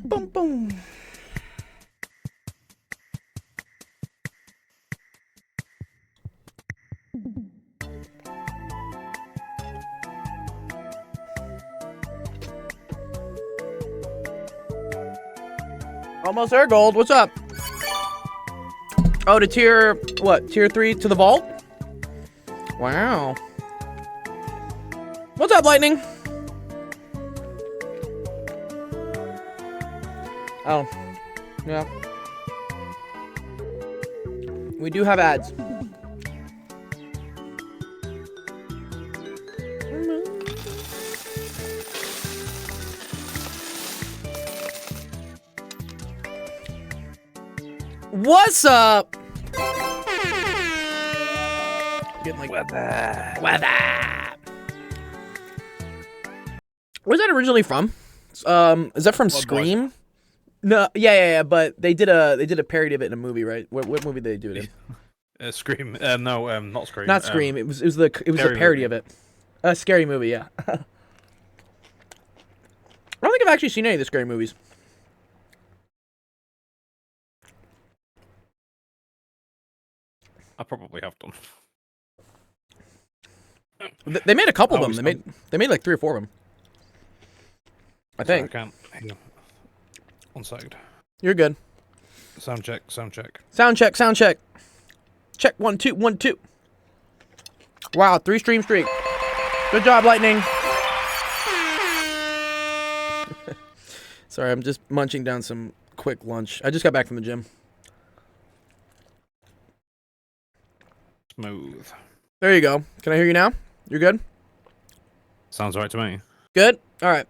Boom, boom. Almost air gold. What's up? Oh, to tier, what? Tier 3 to the vault? Wow. What's up, Lightning? Oh. Yeah. We do have ads. What's up? Getting like weather. Where's that originally from? Is that from Scream? No, yeah. But they did a parody of it in a movie, right? What movie did they do it in? Scream. No, not Scream. Not Scream. It was a parody of it. A scary movie, yeah. I don't think I've actually seen any of the scary movies. I probably have done. They made a couple of them. They made like 3 or 4 of them. I think. Sorry, I can't. Hang on. 1 second. You're good. Sound check. Sound check. Sound check. Sound check. Check 1 2 1 2. Wow, 3 stream streak. Good job, Lightning. Sorry, I'm just munching down some quick lunch. I just got back from the gym. Smooth. There you go. Can I hear you now? You're good? Sounds right to me. Good? All right.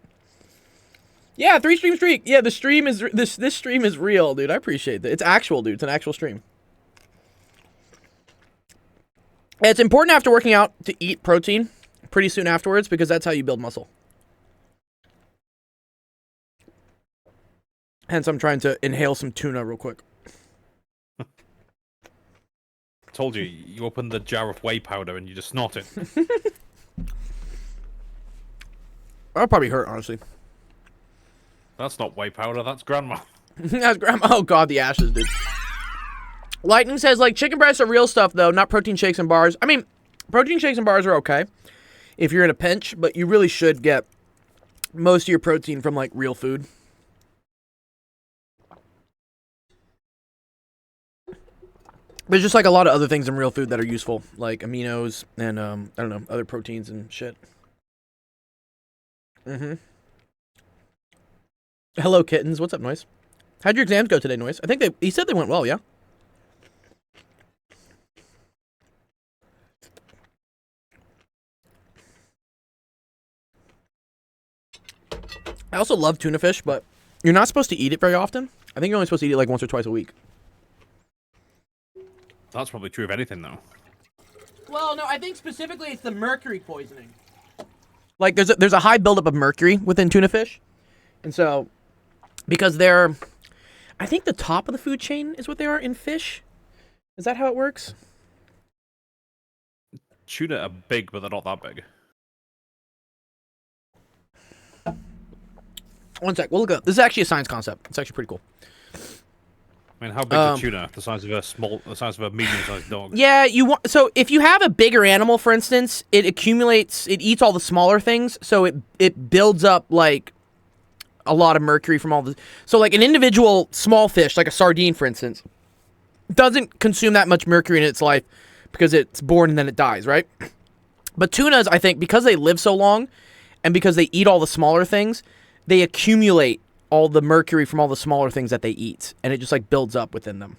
Yeah, 3 stream streak. Yeah, the stream is this stream is real, dude. I appreciate that. It's actual, dude. It's an actual stream. And it's important after working out to eat protein pretty soon afterwards because that's how you build muscle. Hence, I'm trying to inhale some tuna real quick. Told you, you open the jar of whey powder and you just snort it. That'll probably hurt, honestly. That's not whey powder, that's grandma. That's grandma. Oh god, the ashes, dude. Lightning says, like, chicken breasts are real stuff, though, not protein shakes and bars. I mean, protein shakes and bars are okay if you're in a pinch, but you really should get most of your protein from, like, real food. There's just, like, a lot of other things in real food that are useful, like aminos and, I don't know, other proteins and shit. Hello, kittens. What's up, Noise? How'd your exams go today, Noise? I think he said they went well, yeah? I also love tuna fish, but you're not supposed to eat it very often. I think you're only supposed to eat it like once or twice a week. That's probably true of anything, though. Well, no, I think specifically it's the mercury poisoning. Like, there's a high buildup of mercury within tuna fish. And so, because they're, I think the top of the food chain is what they are in fish. Is that how it works? Tuna are big, but they're not that big. One sec, we'll look it up. This is actually a science concept. It's actually pretty cool. I mean, how big is tuna? The size of a medium-sized dog. Yeah, so if you have a bigger animal, for instance, it eats all the smaller things, so it builds up like a lot of mercury from all the. So like an individual small fish, like a sardine, for instance, doesn't consume that much mercury in its life because it's born and then it dies, right? But tunas, I think, because they live so long, and because they eat all the smaller things, they accumulate all the mercury from all the smaller things that they eat, and it just like builds up within them.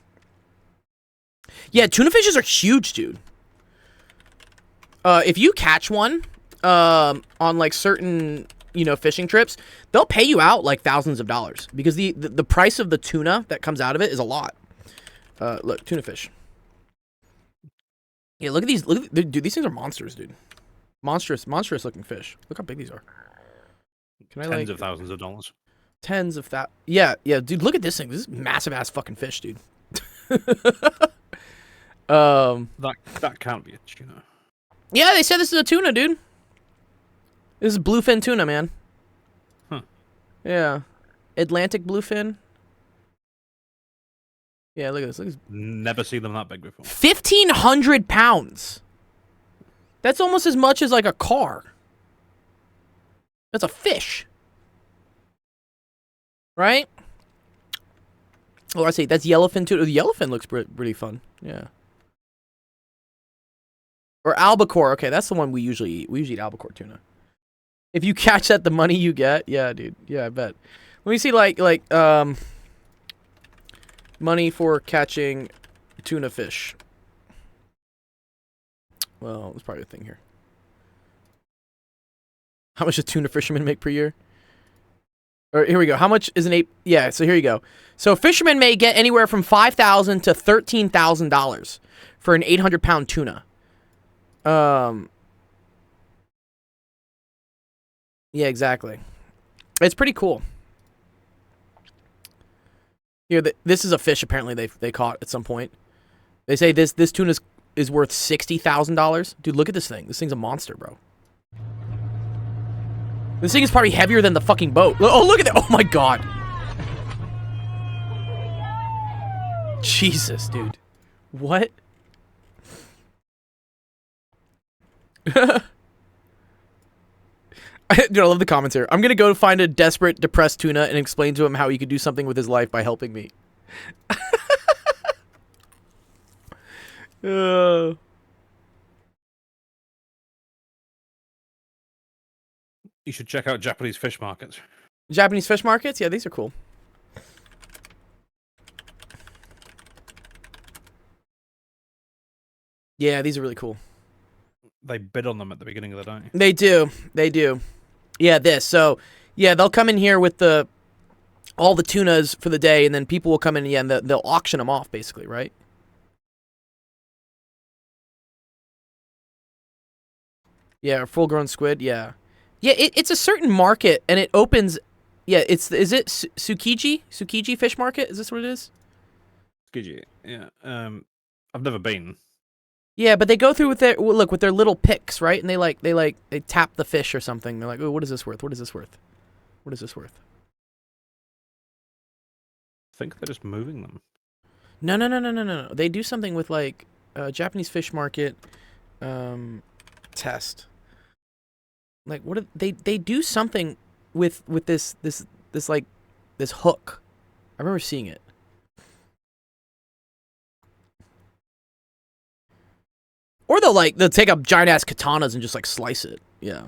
Yeah, tuna fishes are huge, dude. If you catch one on like certain, fishing trips, they'll pay you out like thousands of dollars because the price of the tuna that comes out of it is a lot. Look, tuna fish. Yeah, look at these. Dude, these things are monsters, dude. Monstrous looking fish. Look how big these are. Can I Tens of thousands of dollars. Tens of that. Yeah, dude. Look at this thing. This is massive ass fucking fish, dude. That can't be a tuna. Yeah, they said this is a tuna, dude. This is bluefin tuna, man. Huh. Yeah. Atlantic bluefin. Yeah, look at this. Never seen them that big before. 1,500 pounds. That's almost as much as like a car. That's a fish. Right? Oh, I see. That's yellowfin too. The yellowfin looks pretty fun. Yeah. Or albacore. Okay, that's the one we usually eat. We usually eat albacore tuna. If you catch that, the money you get. Yeah, dude. Yeah, I bet. Let me see, money for catching tuna fish. Well, there's probably a thing here. How much does tuna fishermen make per year? Or here we go. How much is an ape? Yeah, so here you go. So fishermen may get anywhere from $5,000 to $13,000 for an 800-pound tuna. Yeah, exactly. It's pretty cool. Here, this is a fish apparently they caught at some point. They say this tuna is worth $60,000. Dude, look at this thing. This thing's a monster, bro. This thing is probably heavier than the fucking boat. Oh, look at that. Oh, my God. Jesus, dude. What? Dude, I love the comments here. I'm going to go find a desperate, depressed tuna and explain to him how he could do something with his life by helping me. You should check out Japanese fish markets. Japanese fish markets? Yeah, these are cool. Yeah, these are really cool. They bid on them at the beginning of the day. They do. They do. Yeah, this. So, yeah, they'll come in here with all the tunas for the day, and then people will come in and they'll auction them off, basically, right? Yeah, full-grown squid, yeah. Yeah, it's a certain market, and it opens... Yeah, is it Tsukiji? Tsukiji Fish Market? Is this what it is? Tsukiji, yeah. I've never been. Yeah, but they go through with their little picks, right? And they tap the fish or something. They're like, "Oh, what is this worth? What is this worth? What is this worth?" I think they're just moving them. No. They do something with Japanese fish market test. Like what they do something with this hook. I remember seeing it. Or they'll take up giant ass katanas and just slice it. Yeah.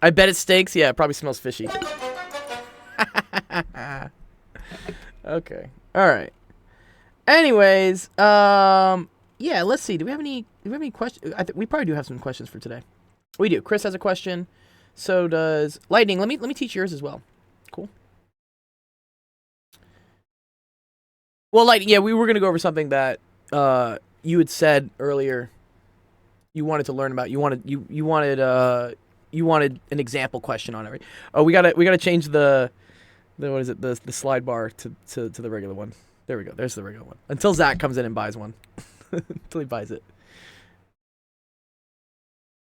I bet it steaks. Yeah, it probably smells fishy. Okay. All right. Anyways, yeah, let's see. Do we have any questions? We probably do have some questions for today. We do. Chris has a question. So does Lightning. Let me teach yours as well. Cool. Well, Lightning, yeah, we were going to go over something that you had said earlier you wanted to learn about. You wanted an example question on it, right? Oh, we gotta change the what is it, the slide bar to the regular one. There we go. There's the regular one. Until Zach comes in and buys one. Until he buys it.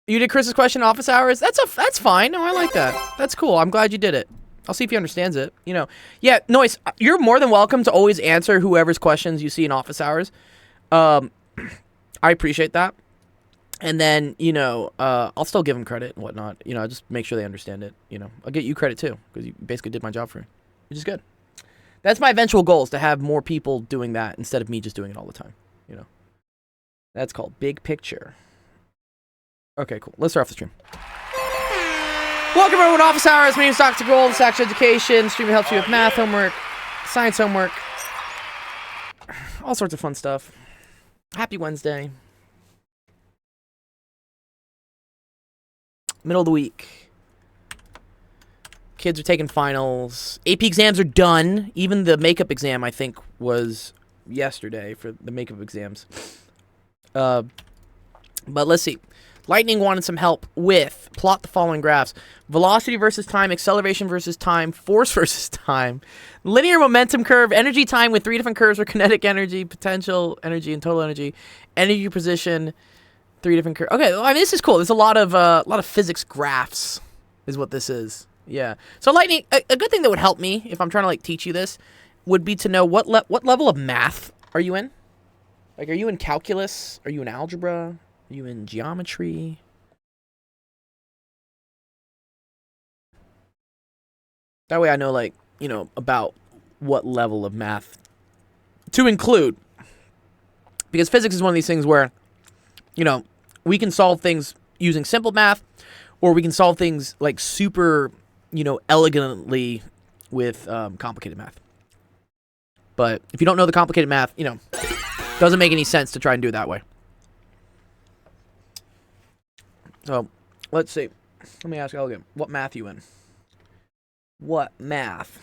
You did Chris's question office hours? That's fine. No, I like that. That's cool. I'm glad you did it. I'll see if he understands it. Yeah, Noise, you're more than welcome to always answer whoever's questions you see in office hours. I appreciate that. And then, I'll still give them credit and whatnot. Just make sure they understand it. I'll get you credit too, because you basically did my job for me, which is good. That's my eventual goal, is to have more people doing that instead of me just doing it all the time. That's called big picture. Okay, cool. Let's start off the stream. Welcome everyone to Office Hours. My name is Dr. Gold. It's Action Education. The stream helps you with math homework, science homework, all sorts of fun stuff. Happy Wednesday. Middle of the week. Kids are taking finals. AP exams are done. Even the makeup exam, I think, was yesterday for the makeup exams. But let's see. Lightning wanted some help with plot the following graphs: velocity versus time, acceleration versus time, force versus time, linear momentum curve, energy time with 3 different curves for kinetic energy, potential energy, and total energy, energy position, 3 different curves. Okay, I mean, this is cool. There's a lot of physics graphs, is what this is. Yeah. So Lightning, a good thing that would help me if I'm trying to like teach you this would be to know what level of math are you in? Like, are you in calculus? Are you in algebra? Are you in geometry? That way I know, like, you know, about what level of math to include. Because physics is one of these things where, you know, we can solve things using simple math, or we can solve things like super, you know, elegantly with complicated math. But if you don't know the complicated math, you know, doesn't make any sense to try and do it that way. So, let's see. Let me ask Elegant, what math you in? What math?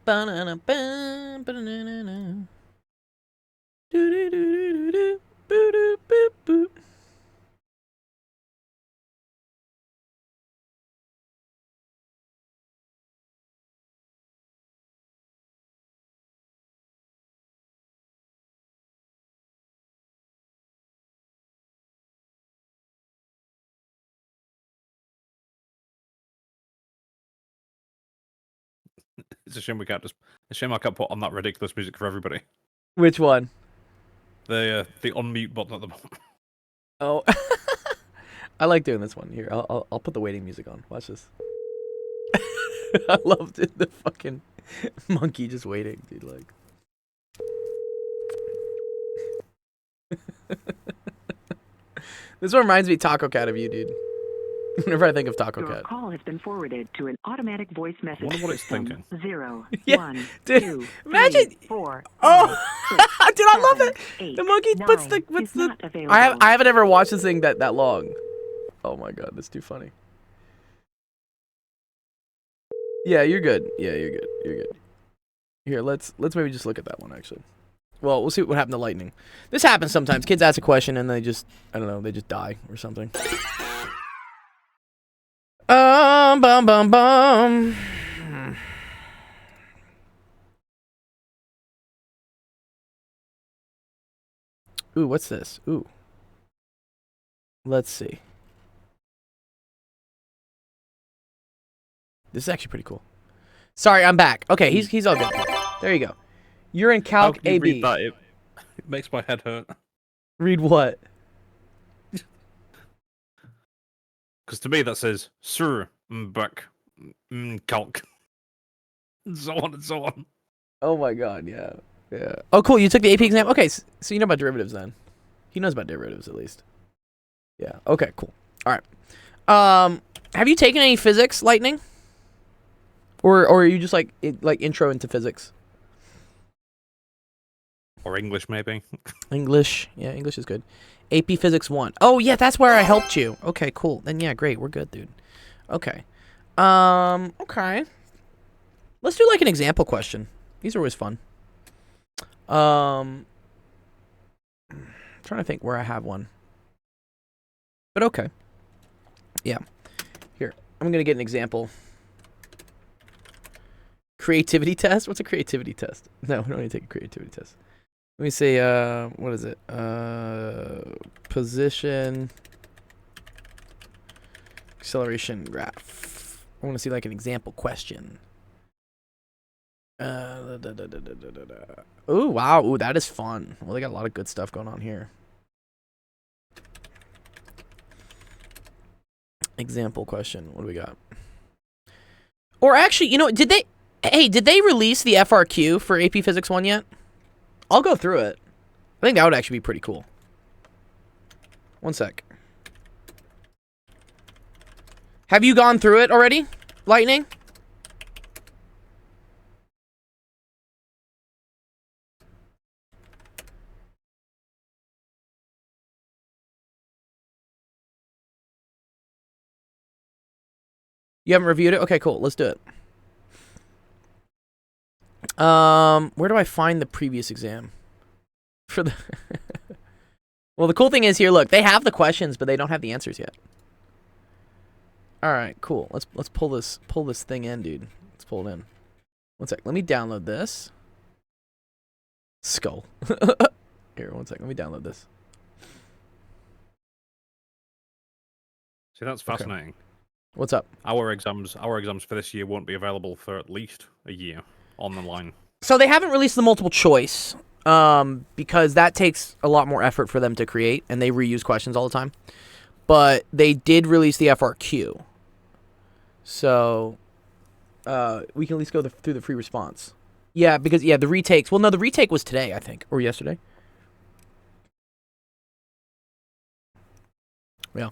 Ba-na-na-ba, ba-na-na-na. Do-do-do-do-do-do, boo-doo-boo-boo. It's a shame we can't just. It's a shame I can't put on that ridiculous music for everybody. Which one? The unmute button at the bottom. Oh, I like doing this one. Here, I'll put the waiting music on. Watch this. I loved it. The fucking monkey just waiting, dude. Like. This one reminds me Taco Cat of you, dude. Whenever I think of Taco Your Cat. call has been forwarded to an automatic voice message wonder what it's system. thinking. 0, Yeah, 1, dude, 2, imagine- 3, 4, Oh, 5, 6, dude, I love 7, it. 8, The monkey 9 puts the is not available. I haven't ever watched this thing that long. Oh my god, that's too funny. Yeah, you're good. Yeah, you're good. You're good. Here, let's maybe just look at that one actually. Well, we'll see what happened to Lightning. This happens sometimes. Kids ask a question and they just, I don't know, they just die or something. Bum bum bum. Ooh, what's this? Ooh. Let's see. This is actually pretty cool. Sorry, I'm back. Okay, he's all good. There you go. You're in How Calc can you AB. read that? It makes my head hurt. Read what? Because to me that says Sir back calc. So on and so on. Oh my god, yeah. Yeah. Oh, cool. You took the AP exam? Okay, so you know about derivatives then. He knows about derivatives at least. Yeah. Okay, cool. All right. Have you taken any physics, Lightning? Or are you just like intro into physics? Or English maybe. English. Yeah, English is good. AP Physics 1. Oh, yeah, that's where I helped you. Okay, cool. Then yeah, great. We're good, dude. Okay. Okay. Let's do like an example question. These are always fun. I'm trying to think where I have one. But okay. Yeah. Here. I'm going to get an example. Creativity test? What's a creativity test? No, we don't need to take a creativity test. Let me say, what is it? Position acceleration graph. I want to see like an example question. Ooh, wow. Ooh, that is fun. Well, they got a lot of good stuff going on here. Example question. What do we got? Or actually, you know, did they release the FRQ for AP Physics 1 yet? I'll go through it. I think that would actually be pretty cool. One sec. Have you gone through it already, Lightning? You haven't reviewed it? Okay, cool. Let's do it. Where do I find the previous exam? For the Well, the cool thing is here, look, they have the questions, but they don't have the answers yet. All right, cool. Let's pull this thing in, dude. Let's pull it in. One sec. Let me download this. Skull. Here, one sec. Let me download this. See, that's fascinating. What's up? Our exams for this year won't be available for at least a year on the line. So they haven't released the multiple choice because that takes a lot more effort for them to create, and they reuse questions all the time. But they did release the FRQ. So we can at least go through the free response. Yeah, because, the retakes. Well, no, the retake was today, I think, or yesterday. Yeah.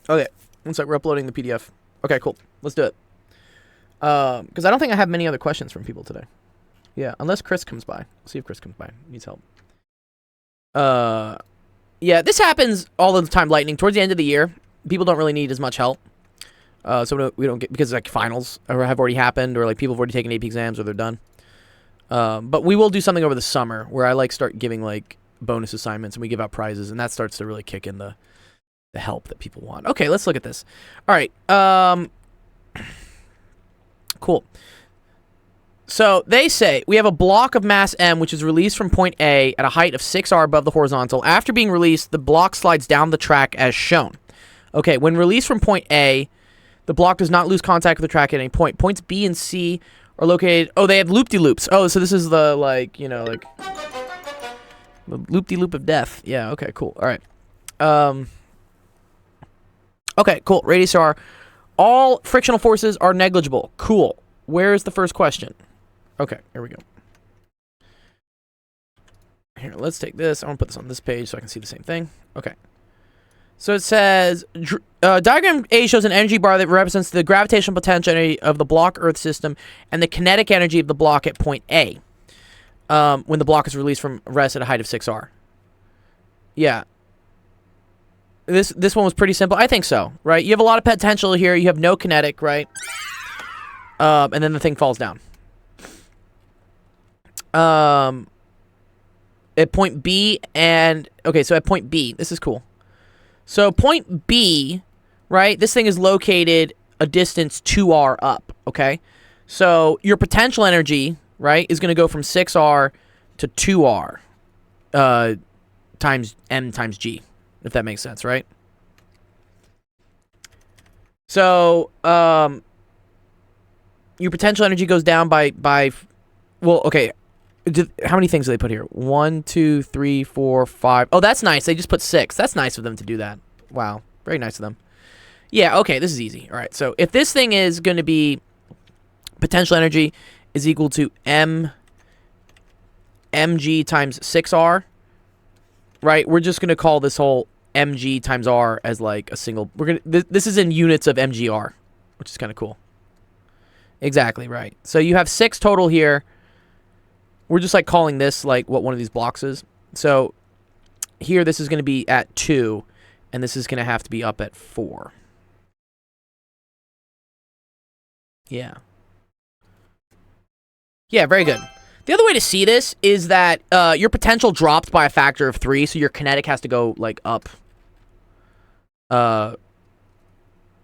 Okay. Looks like we're uploading the PDF. Okay, cool. Let's do it. Because I don't think I have many other questions from people today. Yeah, unless Chris comes by. Let's see if Chris comes by. Needs help. Yeah, this happens all the time, Lightning. Towards the end of the year, people don't really need as much help. So we don't get, because like finals have already happened, or like people have already taken AP exams, or they're done. But we will do something over the summer where I like start giving like bonus assignments, and we give out prizes, and that starts to really kick in the help that people want. Okay, let's look at this. All right. Cool. So they say we have a block of mass M which is released from point A at a height of 6r above the horizontal. After being released, the block slides down the track as shown. Okay, when released from point A, the block does not lose contact with the track at any point. Points B and C are located... Oh, they have loop-de-loops. Oh, so this is the, like, you know, like... the loop-de-loop of death. Yeah, okay, cool. All right. Okay, cool. Radius R. All frictional forces are negligible. Cool. Where's the first question? Okay, here we go. Here, let's take this. I want to put this on this page so I can see the same thing. Okay. So it says, diagram A shows an energy bar that represents the gravitational potential energy of the block Earth system and the kinetic energy of the block at point A when the block is released from rest at a height of 6r. Yeah. This one was pretty simple. I think so, right? You have a lot of potential here. You have no kinetic, right? And then the thing falls down. At point B and... Okay, so at point B, this is cool. So point B, right? This thing is located a distance 2r up, okay? So your potential energy, right, is going to go from 6r to 2r times m times g, if that makes sense, right? So, your potential energy goes down by well, okay. How many things do they put here? 1, 2, 3, 4, 5. Oh, that's nice. They just put 6. That's nice of them to do that. Wow. Very nice of them. Yeah, okay. This is easy. All right. So if this thing is going to be potential energy is equal to mg times 6r, right? We're just going to call this whole mg times r as like a single. This is in units of mgr, which is kind of cool. Exactly, right. So you have 6 total here. We're just like calling this like what one of these blocks is. So here this is going to be at 2, and this is going to have to be up at 4. Yeah. Yeah, very good. The other way to see this is that your potential dropped by a factor of 3, so your kinetic has to go like up. Well,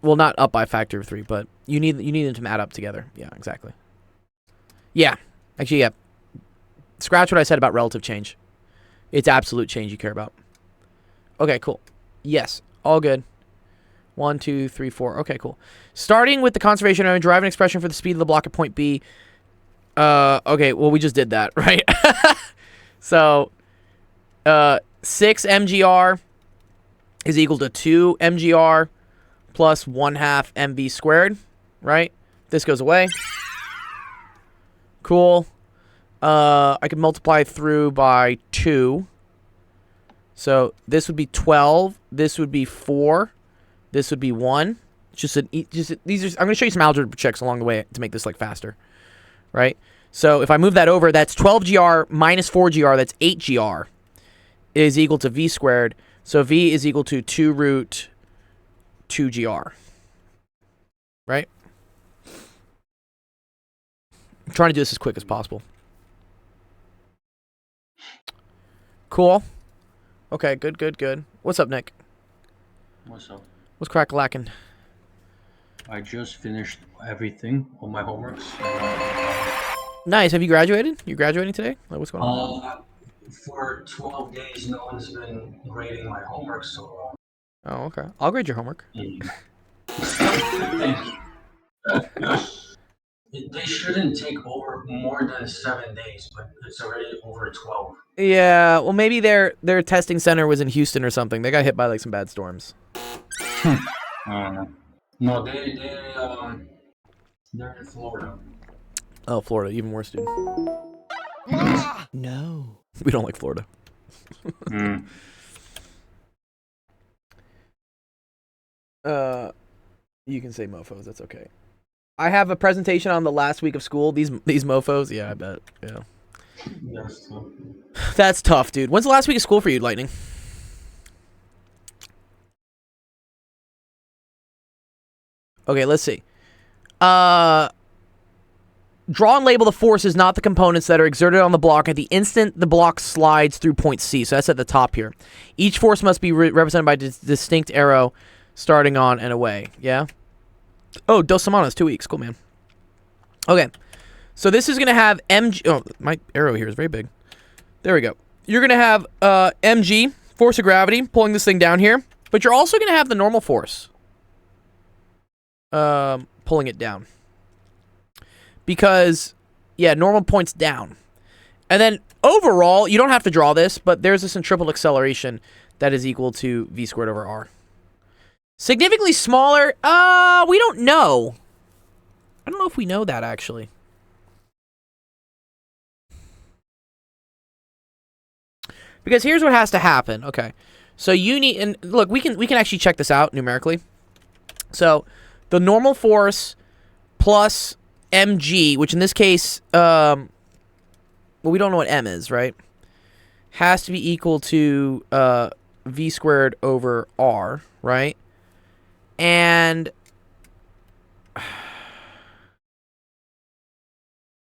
not up by a factor of 3, but you need them to add up together. Yeah, exactly. Yeah, actually, yeah. Scratch what I said about relative change. It's absolute change you care about. Okay, cool. Yes, all good. 1, 2, 3, 4. Okay, cool. Starting with the conservation energy, derive an expression for the speed of the block at point B. Okay, well, we just did that, right? So, 6 mgr is equal to 2 mgr plus 1/2 mv squared, right? This goes away. Cool. I can multiply through by 2. So this would be 12. This would be 4. This would be 1. These are. I'm going to show you some algebra checks along the way to make this like faster, right? So if I move that over, that's 12gr minus 4gr. That's 8gr is equal to v squared. So v is equal to 2 root 2gr, right? I'm trying to do this as quick as possible. Cool. Okay, good, good, good. What's up, Nick? What's up? What's crack-a-lackin'? I just finished everything, all my homeworks. Nice. Have you graduated? You graduating today? Like, what's going on? For 12 days, no one's been grading my homework, so Oh, okay. I'll grade your homework. They shouldn't take over more than 7 days, but it's already over 12. Yeah, well, maybe their testing center was in Houston or something. They got hit by like some bad storms. No, they're in Florida. Oh, Florida, even worse, dude. No, we don't like Florida. You can say mofos. That's okay. I have a presentation on the last week of school. These mofos. Yeah, I bet. Yeah. Yes. That's tough, dude. When's the last week of school for you, Lightning? Okay, let's see. Draw and label the forces, not the components, that are exerted on the block at the instant the block slides through point C. So that's at the top here. Each force must be represented by a distinct arrow starting on and away. Yeah? Oh, Dos Semanas, 2 weeks. Cool, man. Okay. So this is going to have MG... Oh, my arrow here is very big. There we go. You're going to have MG, force of gravity, pulling this thing down here. But you're also going to have the normal force. Pulling it down. Because, yeah, normal points down. And then, overall, you don't have to draw this, but there's a centripetal acceleration that is equal to v squared over r. Significantly smaller? We don't know. I don't know if we know that, actually. Because here's what has to happen. Okay. So you need... And look, we can actually check this out numerically. So, the normal force plus mg, which in this case... well, we don't know what m is, right? Has to be equal to v squared over r, right? And...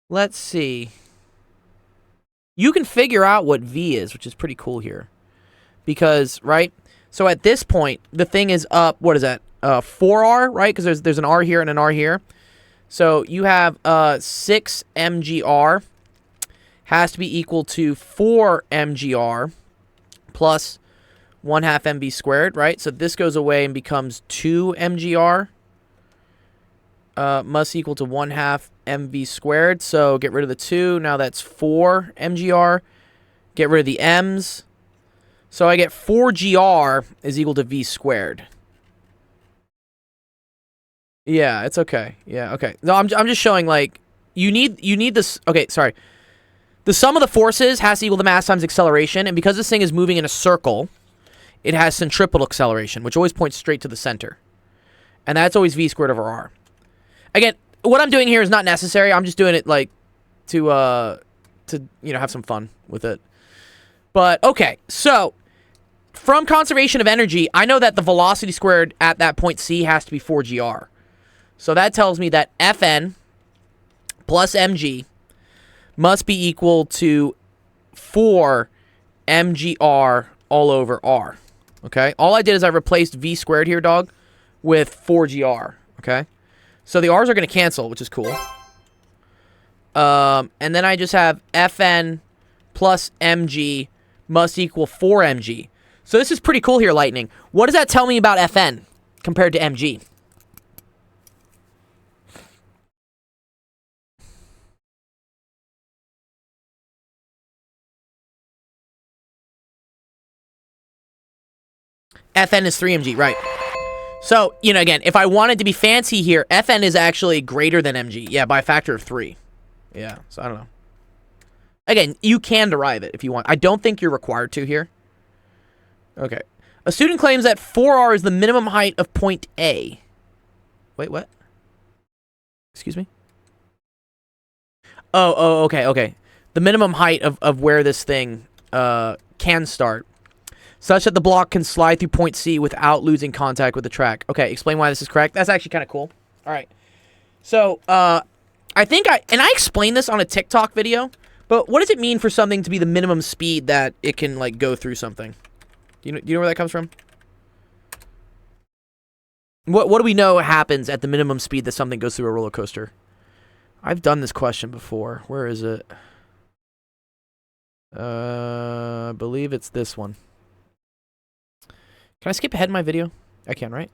let's see. You can figure out what v is, which is pretty cool here. Because, right? So at this point, the thing is up, what is that? 4r, right? Because there's an r here and an r here. So you have 6 mgr has to be equal to 4 mgr plus 1/2 mv squared, right? So this goes away and becomes 2 mgr must equal to 1/2 mv squared. So get rid of the 2. Now that's 4 mgr. Get rid of the m's. So I get 4gr is equal to v squared. Yeah, it's okay. Yeah, okay. No, I'm just showing, like, you need this. Okay, sorry. The sum of the forces has to equal the mass times acceleration, and because this thing is moving in a circle, it has centripetal acceleration, which always points straight to the center. And that's always v squared over r. Again, what I'm doing here is not necessary. I'm just doing it, like, to have some fun with it. But, okay, so, from conservation of energy, I know that the velocity squared at that point C has to be 4gr. So that tells me that Fn plus mg must be equal to 4 mgr all over r. Okay? All I did is I replaced v squared here, dog, with 4gr. Okay? So the r's are going to cancel, which is cool. And then I just have Fn plus mg must equal 4 mg. So this is pretty cool here, Lightning. What does that tell me about Fn compared to mg? Fn is 3 mg, right. So, again, if I wanted to be fancy here, Fn is actually greater than mg. Yeah, by a factor of 3. Yeah, so I don't know. Again, you can derive it if you want. I don't think you're required to here. Okay. A student claims that 4r is the minimum height of point A. Wait, what? Excuse me? Oh, okay. The minimum height of where this thing can start, such that the block can slide through point C without losing contact with the track. Okay, explain why this is correct. That's actually kind of cool. All right. So, I think I explained this on a TikTok video, but what does it mean for something to be the minimum speed that it can, like, go through something? Do you know where that comes from? What do we know happens at the minimum speed that something goes through a roller coaster? I've done this question before. Where is it? I believe it's this one. Can I skip ahead in my video? I can, right?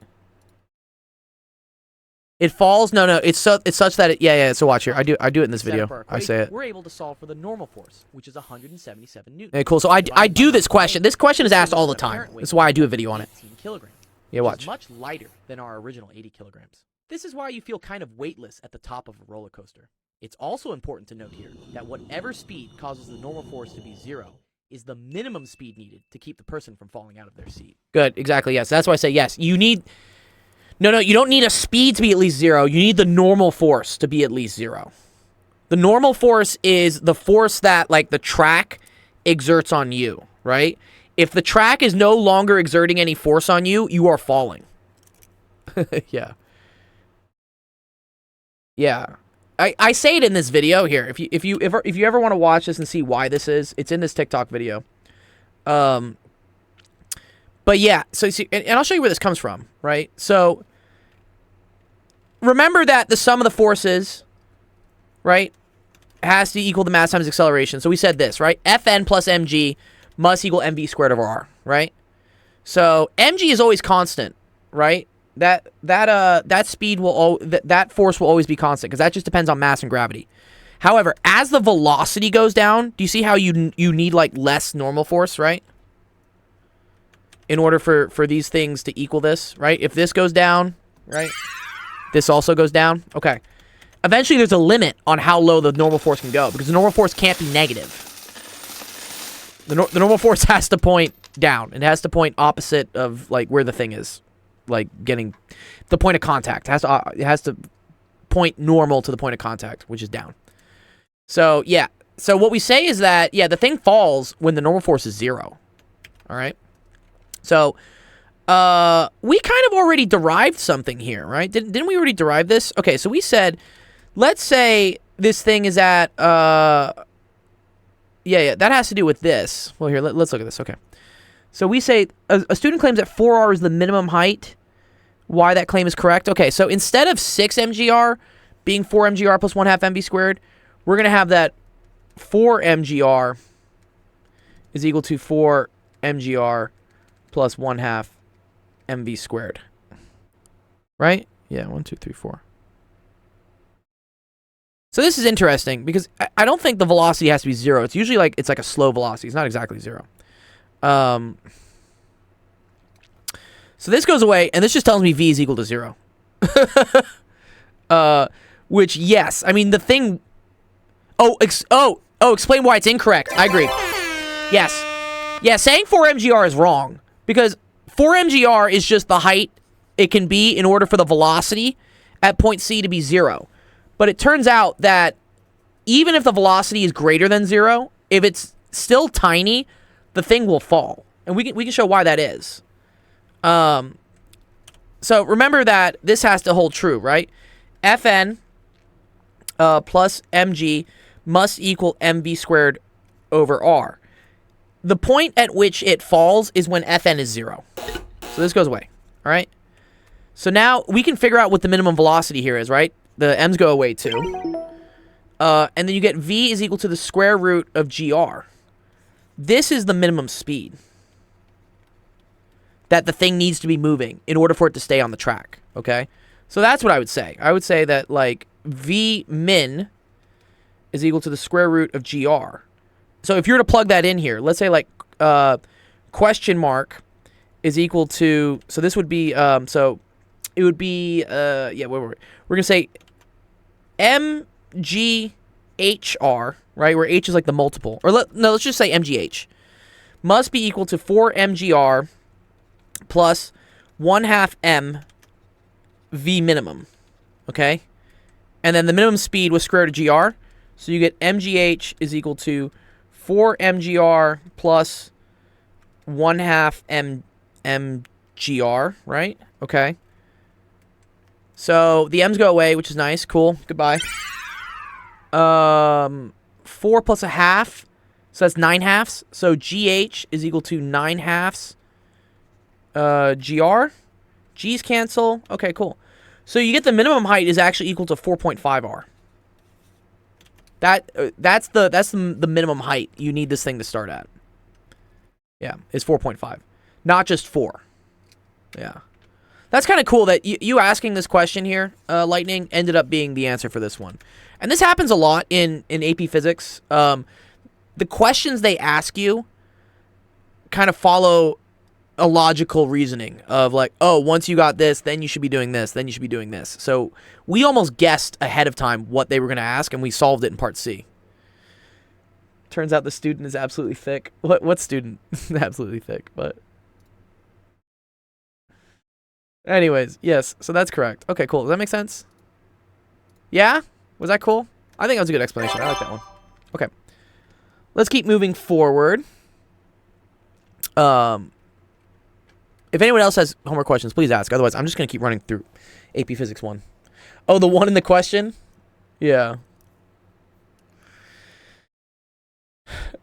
It falls. No. It's such that it. Yeah. So watch here. I do it in this video. I say it. We're able to solve for the normal force, which is 177 newtons. Okay, cool. So I do this question. This question is asked all the time. That's why I do a video on it. 18 kilograms. Yeah, which watch. is much lighter than our original 80 kilograms. This is why you feel kind of weightless at the top of a roller coaster. It's also important to note here that whatever speed causes the normal force to be 0 is the minimum speed needed to keep the person from falling out of their seat. Good. Exactly. Yes. That's why I say yes. You need. No. You don't need a speed to be at least 0. You need the normal force to be at least 0. The normal force is the force that like the track exerts on you, right? If the track is no longer exerting any force on you, you are falling. Yeah. Yeah. I say it in this video here. If you ever want to watch this and see why this is, it's in this TikTok video. But yeah, so you see, and I'll show you where this comes from, right? So remember that the sum of the forces, right, has to equal the mass times acceleration. So we said this, right? Fn plus mg must equal mv squared over r, right? So mg is always constant, right? That speed will that force will always be constant because that just depends on mass and gravity. However, as the velocity goes down, do you see how you need like less normal force, right? In order for these things to equal this, right? If this goes down, right? This also goes down. Okay. Eventually, there's a limit on how low the normal force can go because the normal force can't be negative. The normal force has to point down. It has to point opposite of like where the thing is, like getting the point of contact. It has to point normal to the point of contact, which is down. So yeah. So what we say is that yeah, the thing falls when the normal force is 0. All right. So we kind of already derived something here, right? Didn't we already derive this? Okay. So we said, let's say this thing is at yeah, that has to do with this. Well, here, let's look at this. Okay. So we say a student claims that 4r is the minimum height. Why that claim is correct? Okay, so instead of 6 mgr being 4 mgr plus 1/2 mv squared, we're going to have that 4 mgr is equal to 4 mgr plus 1/2 mv squared. Right? Yeah, 1, 2, 3, 4. So this is interesting because I don't think the velocity has to be 0. It's usually like it's like a slow velocity. It's not exactly 0. So this goes away, and this just tells me v is equal to 0. Which yes, I mean the thing. Explain why it's incorrect. I agree. Yes, yeah, saying 4 mgr is wrong because 4 mgr is just the height it can be in order for the velocity at point C to be 0. But it turns out that even if the velocity is greater than 0, if it's still tiny, the thing will fall. And we can show why that is. So remember that this has to hold true, right? Fn plus mg must equal mv squared over r. The point at which it falls is when Fn is 0. So this goes away, all right? So now we can figure out what the minimum velocity here is, right? The m's go away too. And then you get v is equal to the square root of gr. This is the minimum speed that the thing needs to be moving in order for it to stay on the track, okay? So that's what I would say. I would say that, like, v min is equal to the square root of gr. So if you were to plug that in here, let's say, like, question mark is equal to, so this would be, so it would be, yeah, we're going to say mghr, right, where h is like the multiple, or let's just say mgh, must be equal to 4 mgr plus 1/2 m v minimum, okay? And then the minimum speed was square root of gr, so you get mgh is equal to 4 mgr plus 1/2 mgr, right? Okay. So the m's go away, which is nice. Cool. Goodbye. 4 plus 1/2, so that's 9/2. So gh is equal to 9/2 gr. G's cancel. Okay, cool. So you get the minimum height is actually equal to 4.5 r. That's the minimum height you need this thing to start at. Yeah, it's 4.5, not just 4. Yeah. That's kind of cool that you asking this question here, Lightning, ended up being the answer for this one. And this happens a lot in AP Physics. The questions they ask you kind of follow a logical reasoning of like, oh, once you got this, then you should be doing this, then you should be doing this. So we almost guessed ahead of time what they were going to ask, and we solved it in part C. Turns out the student is absolutely thick. What student? Absolutely thick, but... Anyways, yes, so that's correct. Okay, cool. Does that make sense? Yeah? Was that cool? I think that was a good explanation. I like that one. Okay. Let's keep moving forward. If anyone else has homework questions, please ask. Otherwise, I'm just going to keep running through AP Physics 1. Oh, the one in the question? Yeah.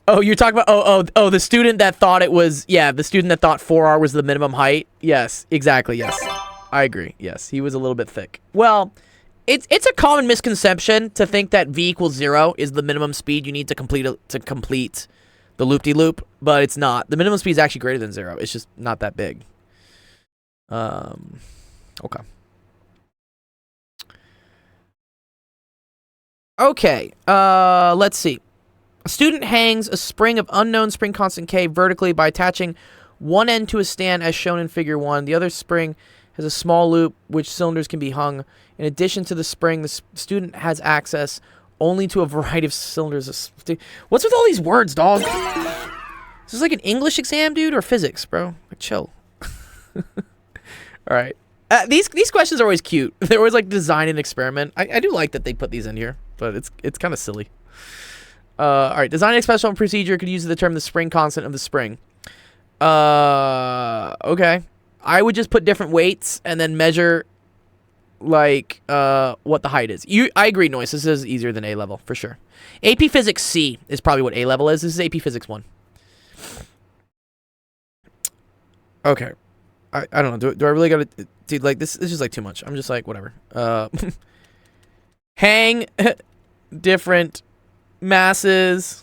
Oh, you're talking about... Oh, the student that thought it was... Yeah, the student that thought 4R was the minimum height. Yes, exactly, yes. I agree, yes. He was a little bit thick. Well, it's a common misconception to think that V equals 0 is the minimum speed you need to complete the loop-de-loop, but it's not. The minimum speed is actually greater than 0. It's just not that big. Okay. Okay, let's see. A student hangs a spring of unknown spring constant K vertically by attaching one end to a stand as shown in figure 1. The other spring has a small loop which cylinders can be hung. In addition to the spring, the student has access only to a variety of cylinders. What's with all these words, dog? Is this like an English exam, dude, or physics, bro? Like, chill. All right. These questions are always cute. They're always like design and experiment. I do like that they put these in here, but it's kind of silly. All right, design an experimental procedure could use the term the spring constant of the spring. Okay. I would just put different weights and then measure, like, what the height is. I agree, Noise. This is easier than A level, for sure. AP Physics C is probably what A level is. This is AP Physics 1. Okay. I don't know. Do I really gotta... Dude, like, this is just, like, too much. I'm just like, whatever. Hang different... masses,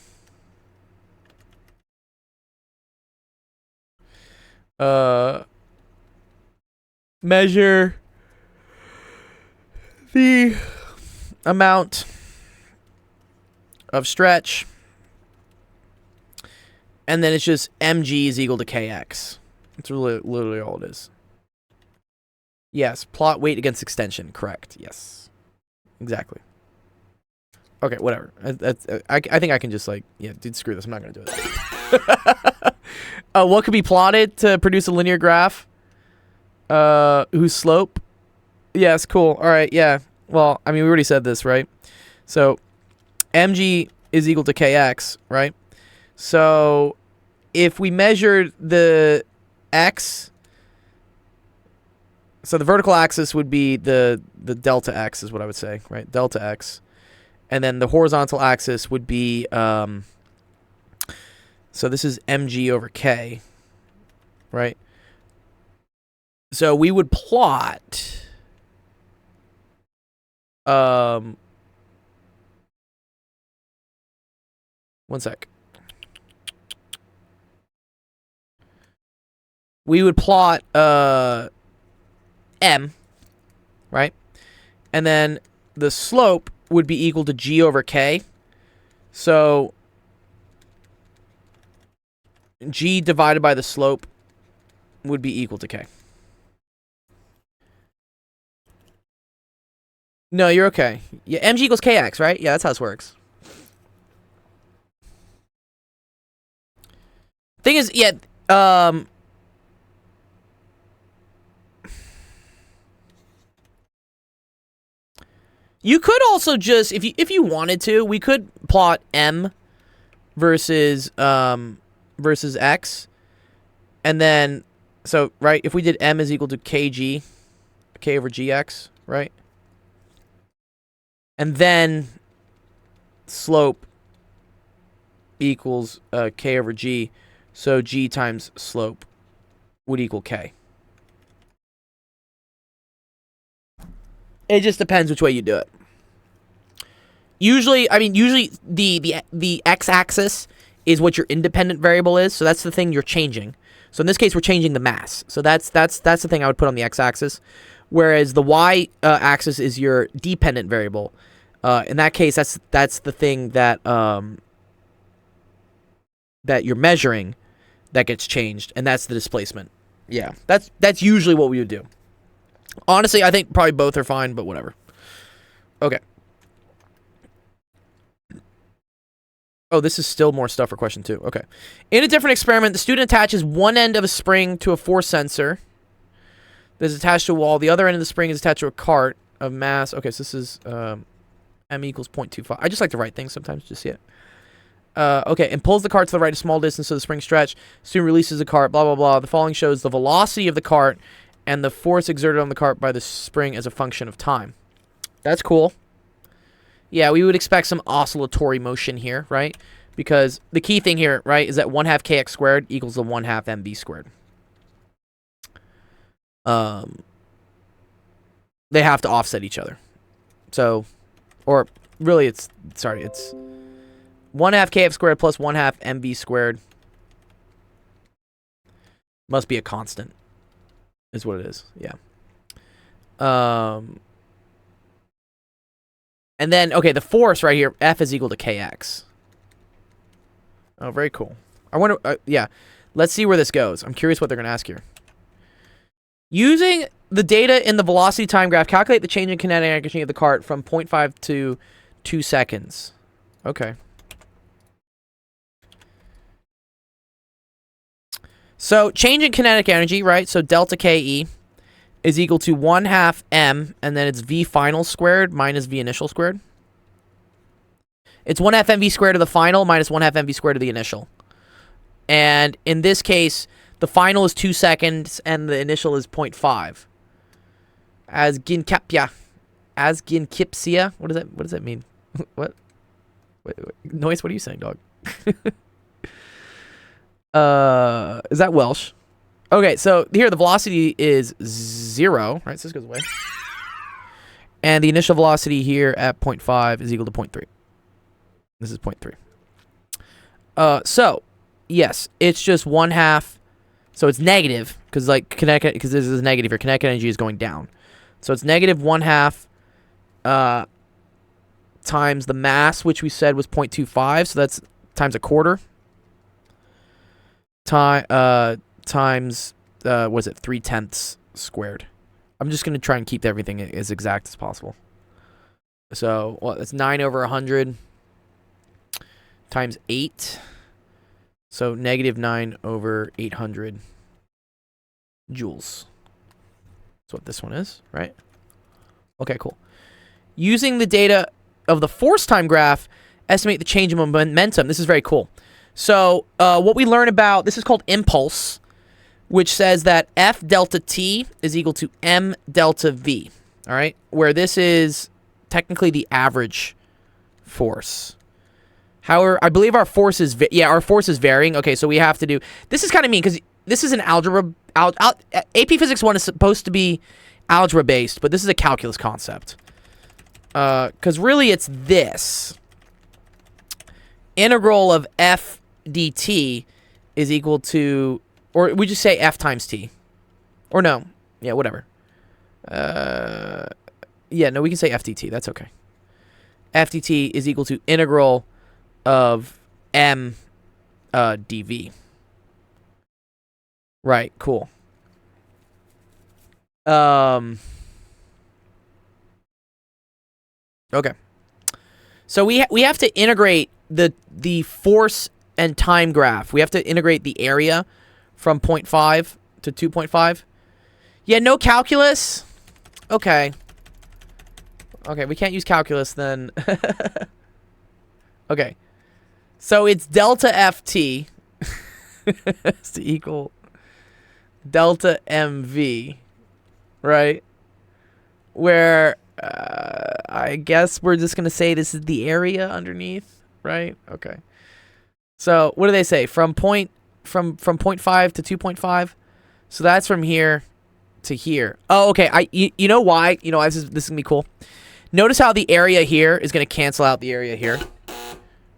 measure the amount of stretch, and then it's just mg is equal to kx. It's really literally all it is. Yes, plot weight against extension. Correct. Yes, exactly. Okay, whatever. I think I can just, like, yeah, dude, screw this. I'm not going to do it. What could be plotted to produce a linear graph? Whose slope? Yes, cool. All right, yeah. Well, I mean, we already said this, right? So, mg is equal to kx, right? So, if we measured the x... So, the vertical axis would be the delta x is what I would say, right? Delta x. And then the horizontal axis would be, so this is mg over k, right? So we would plot, one sec. We would plot, m, right? And then the slope would be equal to g over k. So g divided by the slope would be equal to k. No, you're okay. Yeah, mg equals kx, right? Yeah, that's how this works. Thing is, yeah, you could also just, if you wanted to, we could plot m versus x, and then, so, right, if we did m is equal to kg, k over gx, right? And then slope equals k over g, so g times slope would equal k. It just depends which way you do it. Usually the x-axis is what your independent variable is, so that's the thing you're changing. So in this case, we're changing the mass. So that's the thing I would put on the x-axis, whereas the y-axis is your dependent variable. In that case, that's the thing that that you're measuring that gets changed, and that's the displacement. Yeah, that's usually what we would do. Honestly, I think probably both are fine, but whatever. Okay. Oh, this is still more stuff for question 2. Okay. In a different experiment, the student attaches one end of a spring to a force sensor that is attached to a wall. The other end of the spring is attached to a cart of mass. Okay, so this is m equals 0.25. I just like to write things sometimes, just see it. Okay, and pulls the cart to the right a small distance so the spring stretch. Student releases the cart, blah, blah, blah. The following shows the velocity of the cart and the force exerted on the cart by the spring as a function of time. That's cool. Yeah, we would expect some oscillatory motion here, right? Because the key thing here, right, is that 1/2 kx squared equals the 1/2 mv squared. They have to offset each other. So, or really it's 1/2 kf squared plus 1/2 mv squared must be a constant, is what it is. Yeah. And then, okay, the force right here, F is equal to kx. Oh, very cool. I wonder, yeah. Let's see where this goes. I'm curious what they're going to ask here. Using the data in the velocity time graph, calculate the change in kinetic energy of the cart from 0.5 to 2 seconds. Okay. So, change in kinetic energy, right? So, delta Ke is equal to 1/2 m, and then it's v final squared minus v initial squared. It's 1/2 mv squared of the final minus 1/2 mv squared of the initial. And in this case, the final is 2 seconds, and the initial is 0.5. As Ginkepsia. What does that mean? What? Wait. Noise, what are you saying, dog? Is that Welsh? Okay, so here the velocity is 0, right? So this goes away. And the initial velocity here at 0.5 is equal to 0.3. This is 0.3. So, yes, it's just 1/2. So it's negative, because this is negative here. Kinetic energy is going down. So it's negative 1/2 times the mass, which we said was 0.25. So that's times a quarter. Times, what is it, 3/10 squared. I'm just going to try and keep everything as exact as possible. So, well, it's 9/100 times 8. So, negative 9/800 joules. That's what this one is, right? Okay, cool. Using the data of the force time graph, estimate the change in momentum. This is very cool. So, what we learn about, this is called impulse, which says that F delta T is equal to M delta V, all right? Where this is technically the average force. However, I believe our force is, our force is varying. Okay, so we have to do, this is kind of mean, because this is an algebra, AP Physics 1 is supposed to be algebra-based, but this is a calculus concept. Because really it's this. Integral of F dt is equal to, or we just say F times t. Or no. Yeah, whatever. Yeah, no, we can say F dt. That's okay. F dt is equal to integral of m dv. Right, cool. Okay. So we have to integrate the force and time graph. We have to integrate the area from 0.5 to 2.5. Yeah, no calculus. Okay. Okay, we can't use calculus then. Okay. So it's delta ft to equal delta mv, right? Where I guess we're just going to say this is the area underneath, right? Okay. So what do they say? From 0.5 to 2.5. So that's from here to here. Oh, okay. You know why? You know, this is going to be cool. Notice how the area here is going to cancel out the area here,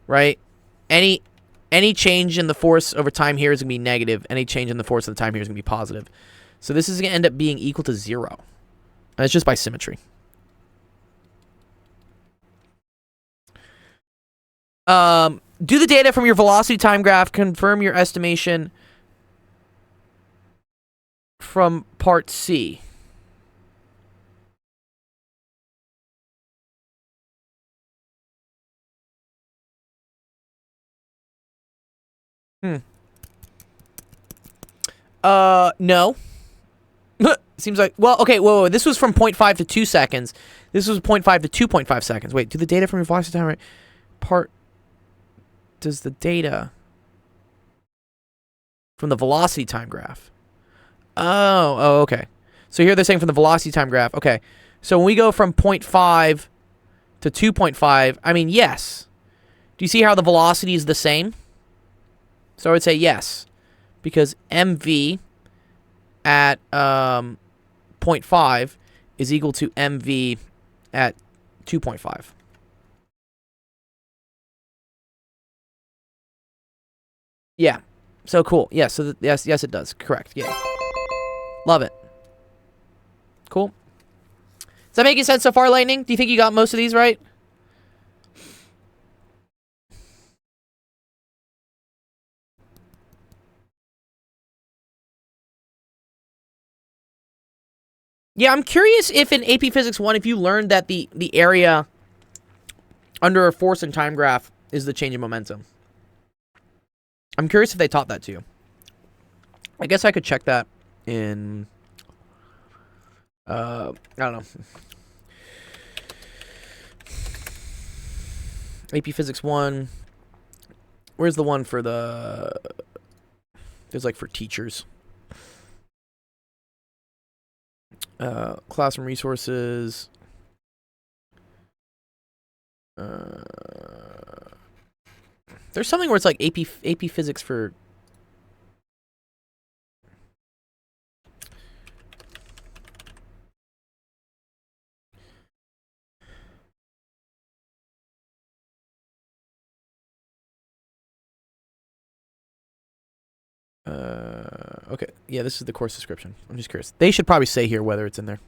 right? any change in the force over time here is going to be negative. Any change in the force of the time here is going to be positive. So this is going to end up being equal to 0. And it's just by symmetry. Do the data from your velocity time graph confirm your estimation from part C. No. Seems like, well, okay, whoa, this was from 0.5 to 2 seconds. This was 0.5 to 2.5 seconds. Wait, do the data from your velocity time part, does the data from the velocity time graph? Oh, okay. So here they're saying from the velocity time graph. Okay. So when we go from 0.5 to 2.5, I mean, yes. Do you see how the velocity is the same? So I would say yes. Because mv at 0.5 is equal to mv at 2.5. Yeah. So cool. Yeah, so yes, it does. Correct. Yeah. Love it. Cool. Is that making sense so far, Lightning? Do you think you got most of these right? Yeah, I'm curious if in AP Physics 1, if you learned that the area under a force and time graph is the change in momentum. I'm curious if they taught that to you. I guess I could check that in... I don't know. AP Physics 1. Where's the one for the... There's like for teachers. Classroom resources. There's something where it's like AP Physics for... Okay. Yeah, this is the course description. I'm just curious. They should probably say here whether it's in there.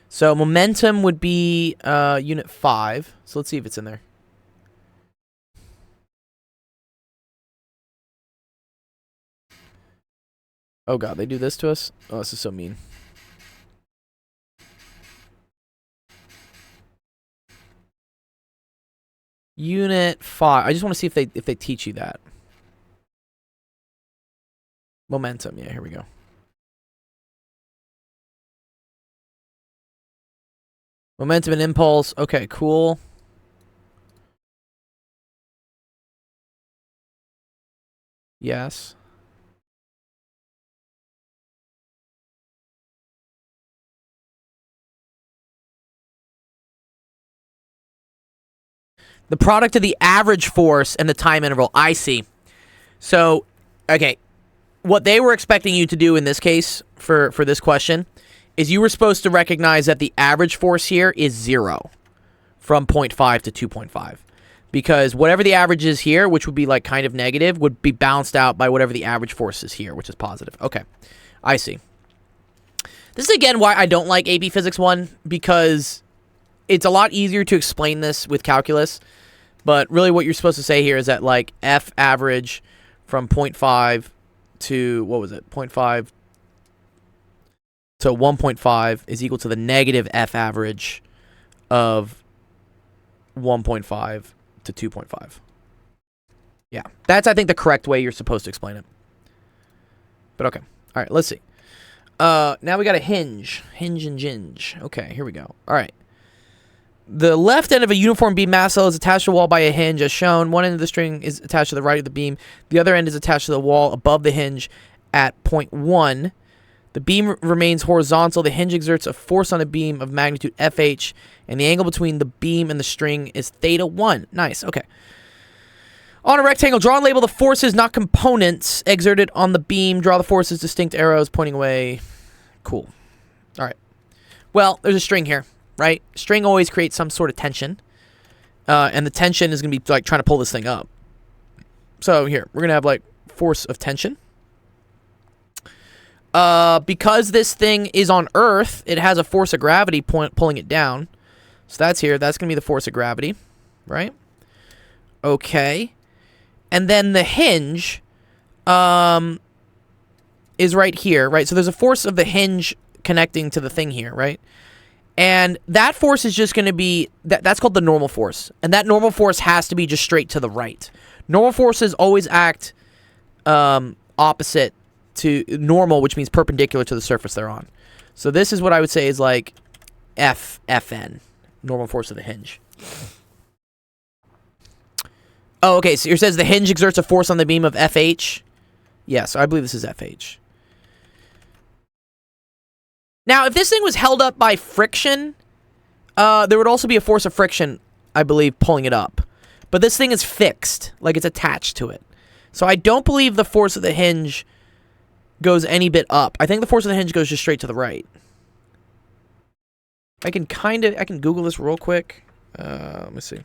So momentum would be unit 5. So let's see if it's in there. Oh god, they do this to us? Oh, this is so mean. Unit 5. I just want to see if they teach you that. Momentum. Yeah, here we go. Momentum and impulse. Okay, cool. Yes. The product of the average force and the time interval. I see. So, okay. What they were expecting you to do in this case, for this question, is you were supposed to recognize that the average force here is 0 from 0.5 to 2.5. Because whatever the average is here, which would be like kind of negative, would be bounced out by whatever the average force is here, which is positive. Okay, I see. This is again why I don't like AP Physics 1, because it's a lot easier to explain this with calculus. But really what you're supposed to say here is that like F average from 0.5 to, what was it, 0.5 to 1.5 is equal to the negative F average of 1.5 to 2.5. Yeah, that's, I think, the correct way you're supposed to explain it. But okay. All right, let's see. Now we got a hinge. Hinge and ginge. Okay, here we go. All right. The left end of a uniform beam mass cell is attached to the wall by a hinge, as shown. One end of the string is attached to the right of the beam. The other end is attached to the wall above the hinge at point 1. The beam remains horizontal. The hinge exerts a force on the beam of magnitude FH, and the angle between the beam and the string is theta 1. Nice, okay. On a rectangle, draw and label the forces, not components, exerted on the beam. Draw the forces, distinct arrows pointing away. Cool. All right. Well, there's a string here. Right? String always creates some sort of tension. And the tension is going to be like trying to pull this thing up. So here, we're going to have, like, force of tension. Because this thing is on Earth, it has a force of gravity pulling it down. So that's here. That's going to be the force of gravity, right? Okay. And then the hinge is right here, right? So there's a force of the hinge connecting to the thing here, right? And that force is just going to be, that's called the normal force. And that normal force has to be just straight to the right. Normal forces always act opposite to normal, which means perpendicular to the surface they're on. So this is what I would say is like FN, normal force of the hinge. Oh, okay, so it says the hinge exerts a force on the beam of FH. Yes, I believe this is FH. Now, if this thing was held up by friction, there would also be a force of friction, I believe, pulling it up. But this thing is fixed, like it's attached to it. So I don't believe the force of the hinge goes any bit up. I think the force of the hinge goes just straight to the right. I can Google this real quick. Let me see.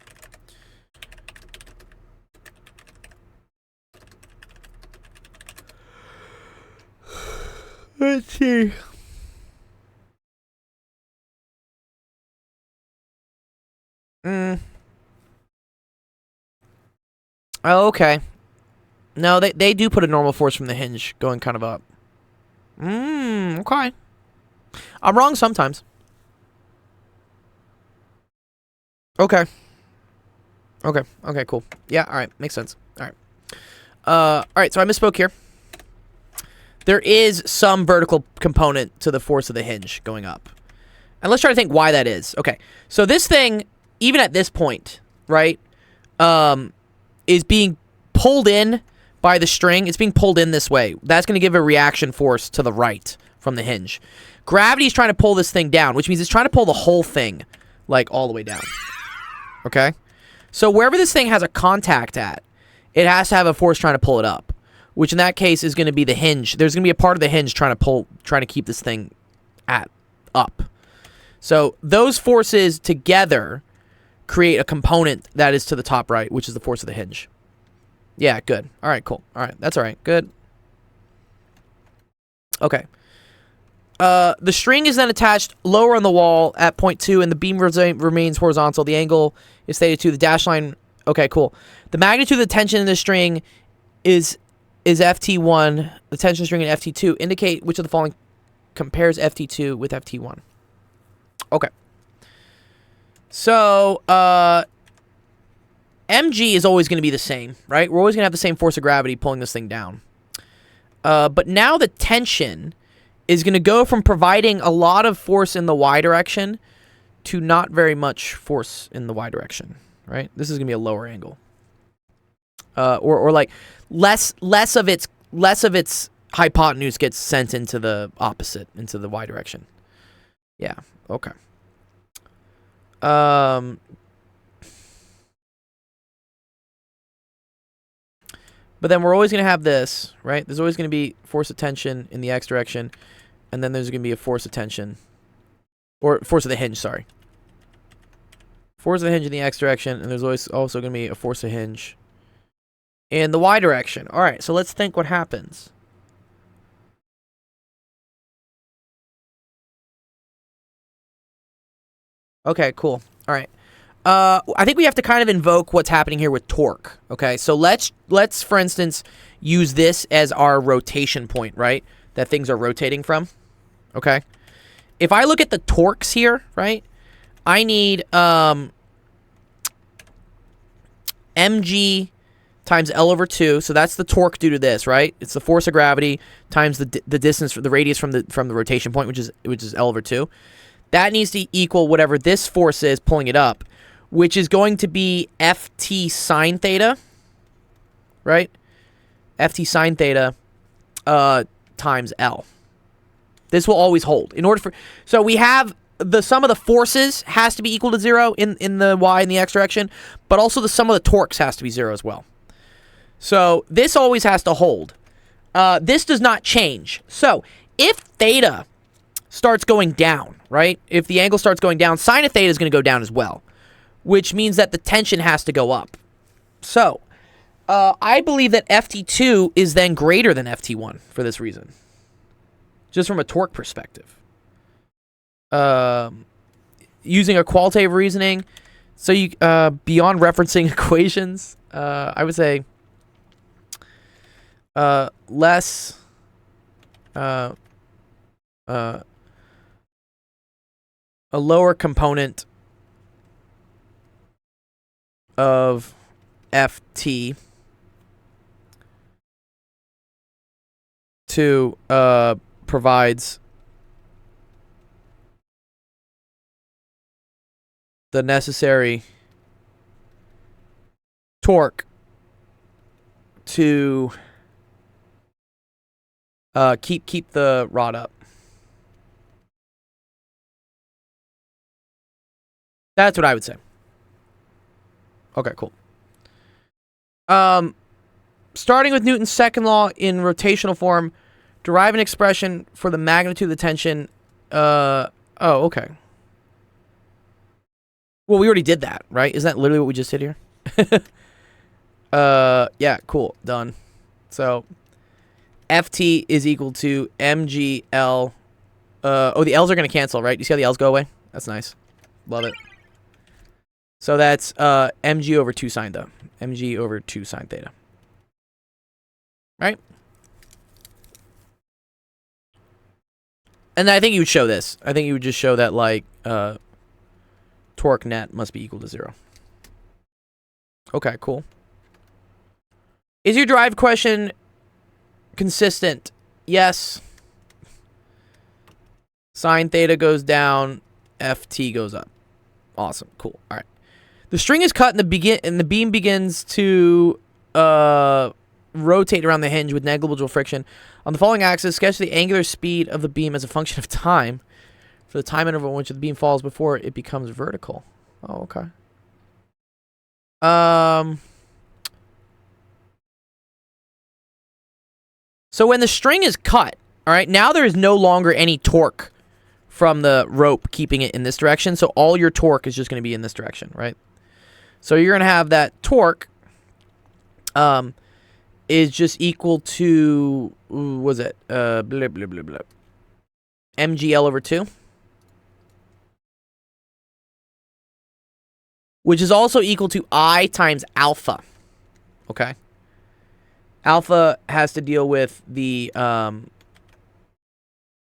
Let's see. Oh, okay. No, they do put a normal force from the hinge going kind of up. Okay. I'm wrong sometimes. Okay. Okay, cool. Yeah, alright. Makes sense. Alright. Alright, so I misspoke here. There is some vertical component to the force of the hinge going up. And let's try to think why that is. Okay, so this thing, even at this point, right, is being pulled in by the string. It's being pulled in this way. That's going to give a reaction force to the right from the hinge. Gravity is trying to pull this thing down, which means it's trying to pull the whole thing, like, all the way down. Okay? So wherever this thing has a contact at, it has to have a force trying to pull it up, which in that case is going to be the hinge. There's going to be a part of the hinge trying to keep this thing up. So those forces together create a component that is to the top right, which is the force of the hinge. Yeah, good. All right, cool. All right, that's all right. Good. Okay. The string is then attached lower on the wall at point 2, and the beam remains horizontal. The angle is stated to the dash line. Okay, cool. The magnitude of the tension in the string is FT1. The tension string in FT2 indicate which of the following compares FT2 with FT1. Okay. So, mg is always going to be the same, right? We're always going to have the same force of gravity pulling this thing down. But now the tension is going to go from providing a lot of force in the y direction to not very much force in the y direction, right? This is going to be a lower angle. Or like less of its hypotenuse gets sent into the opposite, into the y direction. Yeah, okay. But then we're always going to have this, right? There's always going to be force of tension in the x direction, and then there's going to be a force of tension, or force of the hinge, sorry. Force of the hinge in the x direction, and there's always also going to be a force of hinge in the y direction. All right, so let's think what happens. Okay, cool. All right. I think we have to kind of invoke what's happening here with torque. Okay, so let's for instance use this as our rotation point, right? That things are rotating from. Okay. If I look at the torques here, right? I need mg times L over 2, so that's the torque due to this, right? It's the force of gravity times the distance, the radius from the rotation point, which is L over 2. That needs to equal whatever this force is pulling it up, which is going to be Ft sine theta, right? Ft sine theta times L. This will always hold. So we have the sum of the forces has to be equal to 0 in the y and the x direction, but also the sum of the torques has to be 0 as well. So this always has to hold. This does not change. So if theta starts going down, right? If the angle starts going down, sine of theta is going to go down as well, which means that the tension has to go up. So I believe that FT2 is then greater than FT1 for this reason. Just from a torque perspective. Using a qualitative reasoning, so you beyond referencing equations, I would say less a lower component of FT to provides the necessary torque to keep the rod up. That's what I would say. Okay, cool. Starting with Newton's second law in rotational form, derive an expression for the magnitude of the tension. Oh, okay. Well, we already did that, right? Isn't that literally what we just did here? Yeah, cool. Done. So, FT is equal to MGL. Oh, the L's are going to cancel, right? You see how the L's go away? That's nice. Love it. So that's mg over 2 sine theta. Mg over 2 sine theta. Right? And I think you would show this. I think you would just show that, like, torque net must be equal to 0. Okay, cool. Is your derived question consistent? Yes. Sine theta goes down, FT goes up. Awesome, cool. All right. The string is cut and the beam begins to rotate around the hinge with negligible friction. On the following axis, sketch the angular speed of the beam as a function of time for the time interval in which the beam falls before it becomes vertical. Oh, okay. So when the string is cut, all right, now there is no longer any torque from the rope keeping it in this direction. So all your torque is just going to be in this direction, right? So you're going to have that torque is just equal to, what was it? Blah, blah, blah, blah. MGL over 2. Which is also equal to I times alpha. Okay? Alpha has to deal with the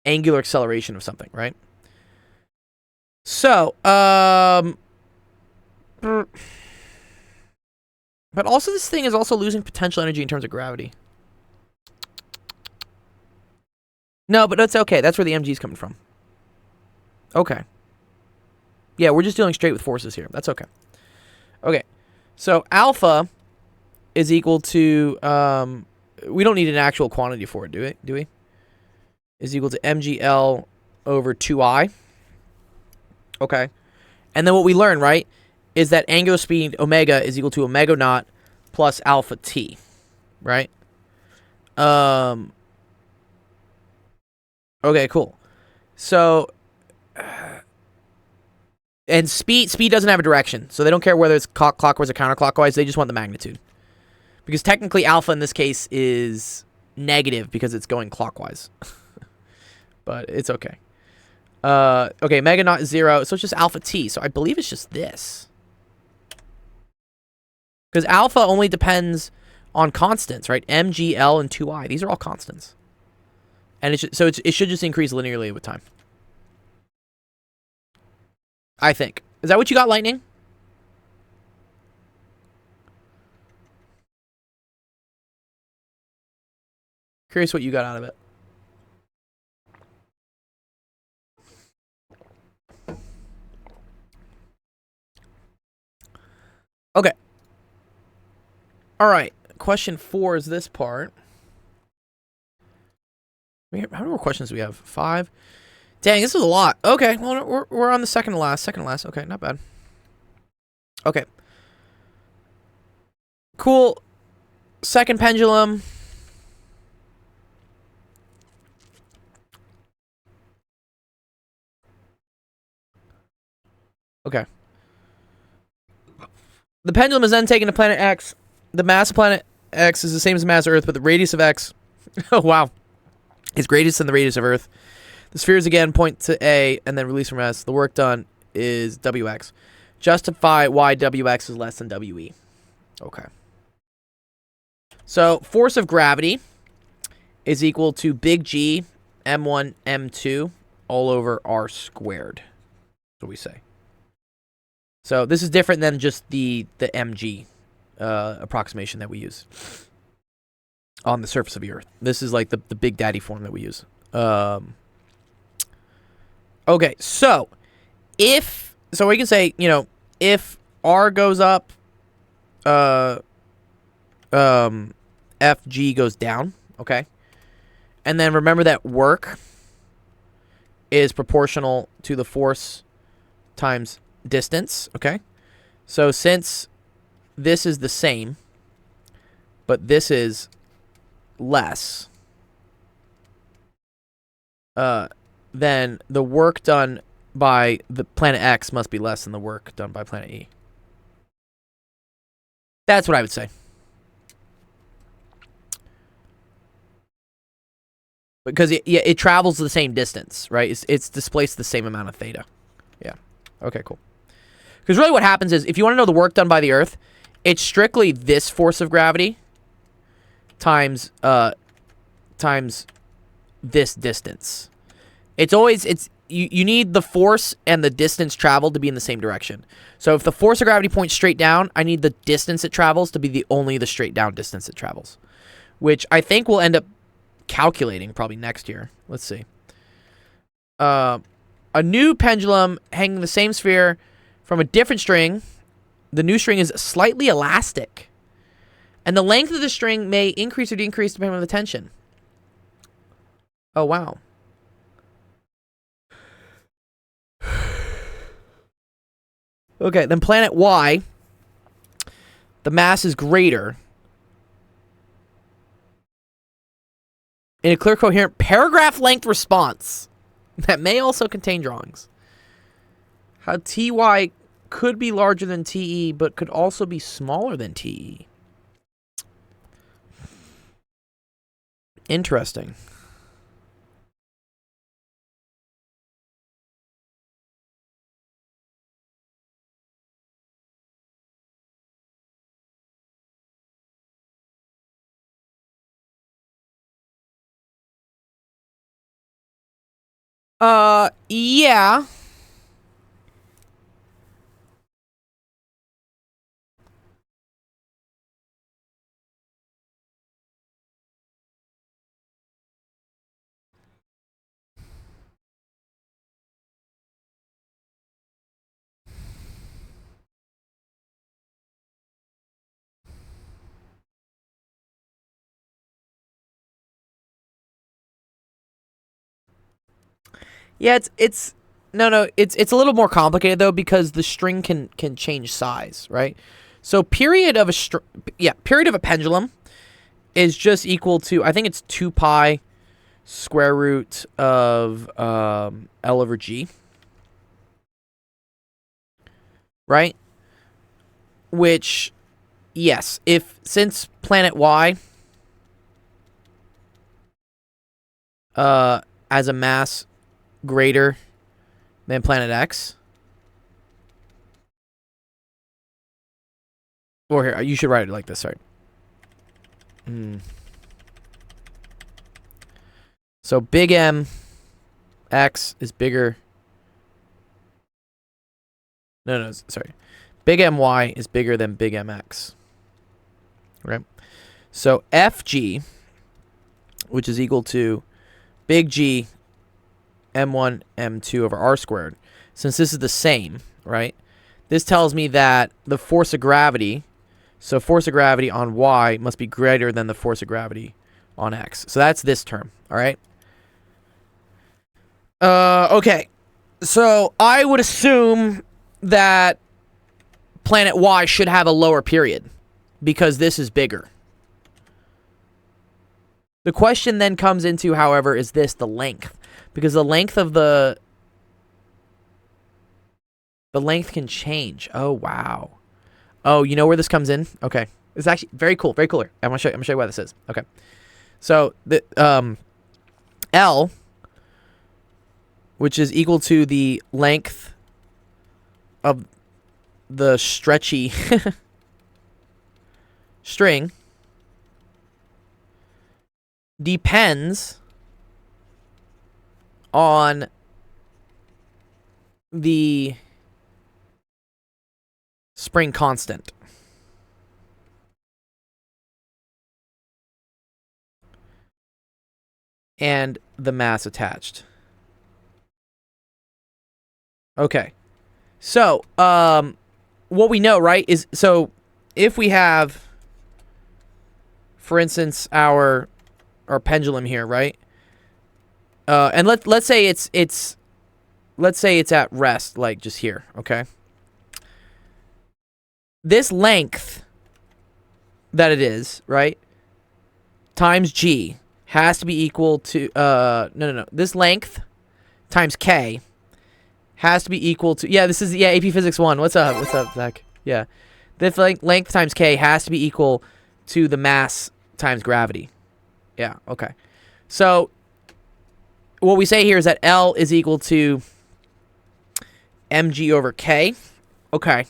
angular acceleration of something, right? So, but also this thing is also losing potential energy in terms of gravity. No, but that's okay. That's where the mg is coming from. Okay. Yeah, we're just dealing straight with forces here. That's okay. Okay. So alpha is equal to, we don't need an actual quantity for it, do we? Is equal to MGL over 2I. Okay. And then what we learn, right, is that angular speed omega is equal to omega naught plus alpha t, right? Okay, cool. So, and speed doesn't have a direction, so they don't care whether it's clockwise or counterclockwise. They just want the magnitude, because technically alpha in this case is negative because it's going clockwise, but it's okay. Okay, omega naught is 0, so it's just alpha t. So I believe it's just this. Because alpha only depends on constants, right? M, G, L, and 2I. These are all constants. And it should just increase linearly with time. I think. Is that what you got, Lightning? Curious what you got out of it. Okay. All right. Question 4 is this part. How many more questions do we have? 5. Dang, this is a lot. Okay, well, we're on the second to last. Okay, not bad. Okay. Cool. Second pendulum. Okay. The pendulum is then taken to planet X. The mass of planet X is the same as the mass of Earth, but the radius of X, oh wow, is greater than the radius of Earth. The spheres again point to A and then release from S. The work done is WX. Justify why WX is less than WE. Okay. So force of gravity is equal to big G M1 M2 all over R squared. That's what we say. So this is different than just the mg approximation that we use on the surface of the Earth. This is like the Big Daddy form that we use. Okay, so we can say, you know, if R goes up, FG goes down, okay? And then remember that work is proportional to the force times distance, okay? So since this is the same, but this is less, then the work done by the planet X must be less than the work done by planet E. That's what I would say. Because it travels the same distance, right? It's displaced the same amount of theta. Yeah. Okay, cool. Because really what happens is, if you want to know the work done by the Earth, it's strictly this force of gravity times this distance. It's always, you need the force and the distance traveled to be in the same direction. So if the force of gravity points straight down, I need the distance it travels to be only the straight down distance it travels. Which I think we'll end up calculating probably next year. Let's see. A new pendulum hanging the same sphere from a different string. The new string is slightly elastic. And the length of the string may increase or decrease depending on the tension. Oh, wow. Okay, then planet Y, the mass is greater. In a clear, coherent paragraph length response that may also contain drawings. How TY could be larger than TE, but could also be smaller than TE. Interesting. Yeah. Yeah, it's a little more complicated though, because the string can change size, right? So period of a pendulum is just equal to, I think it's 2 pi square root of L over G, right? Which, yes, since planet Y has a mass greater than planet X. Or here, you should write it like this, sorry. So big M X is bigger. No, sorry. Big MY is bigger than big MX. Right? So FG, which is equal to big G M1 M2 over R squared. Since this is the same, right? This tells me that the force of gravity, so force of gravity on Y must be greater than the force of gravity on X. So that's this term, all right? Okay. So I would assume that planet Y should have a lower period because this is bigger. The question then comes into, however, is this the length? Because the length of the length can change. Oh, wow. Oh, you know where this comes in? Okay. It's actually very cool. Very cool. I'm gonna show you why this is. Okay. So the L, which is equal to the length of the stretchy string, depends on the spring constant. And the mass attached. Okay. So, what we know, right, is so if we have, for instance, our pendulum here, right? And let's say it's at rest, like just here, okay? This length that it is, right, times g has to be equal to no. This length times k has to be equal to this is AP Physics 1. What's up, Zach? Yeah, this length times k has to be equal to the mass times gravity. Yeah, okay. So what we say here is that L is equal to mg over k. Okay.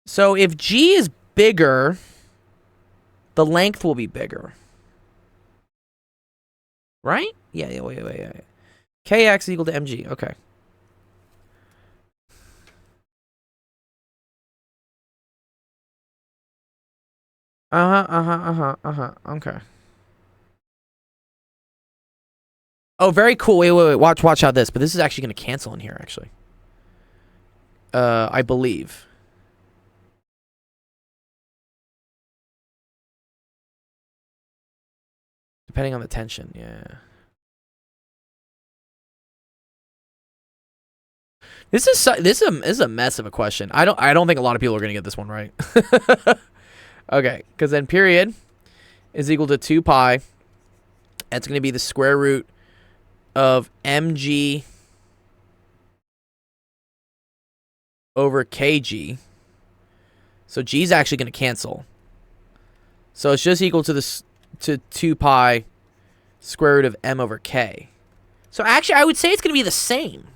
So if g is bigger, the length will be bigger. Right? Yeah, wait. Kx is equal to mg. Okay. Okay. Oh, very cool. Wait. Watch out this. But this is actually going to cancel in here, actually. I believe. Depending on the tension, yeah. This is a mess of a question. I don't think a lot of people are going to get this one right. Okay, because then period is equal to 2 pi. That's going to be the square root of mg over kg. So g is actually going to cancel. So it's just equal to 2 pi square root of m over k. So actually, I would say it's going to be the same.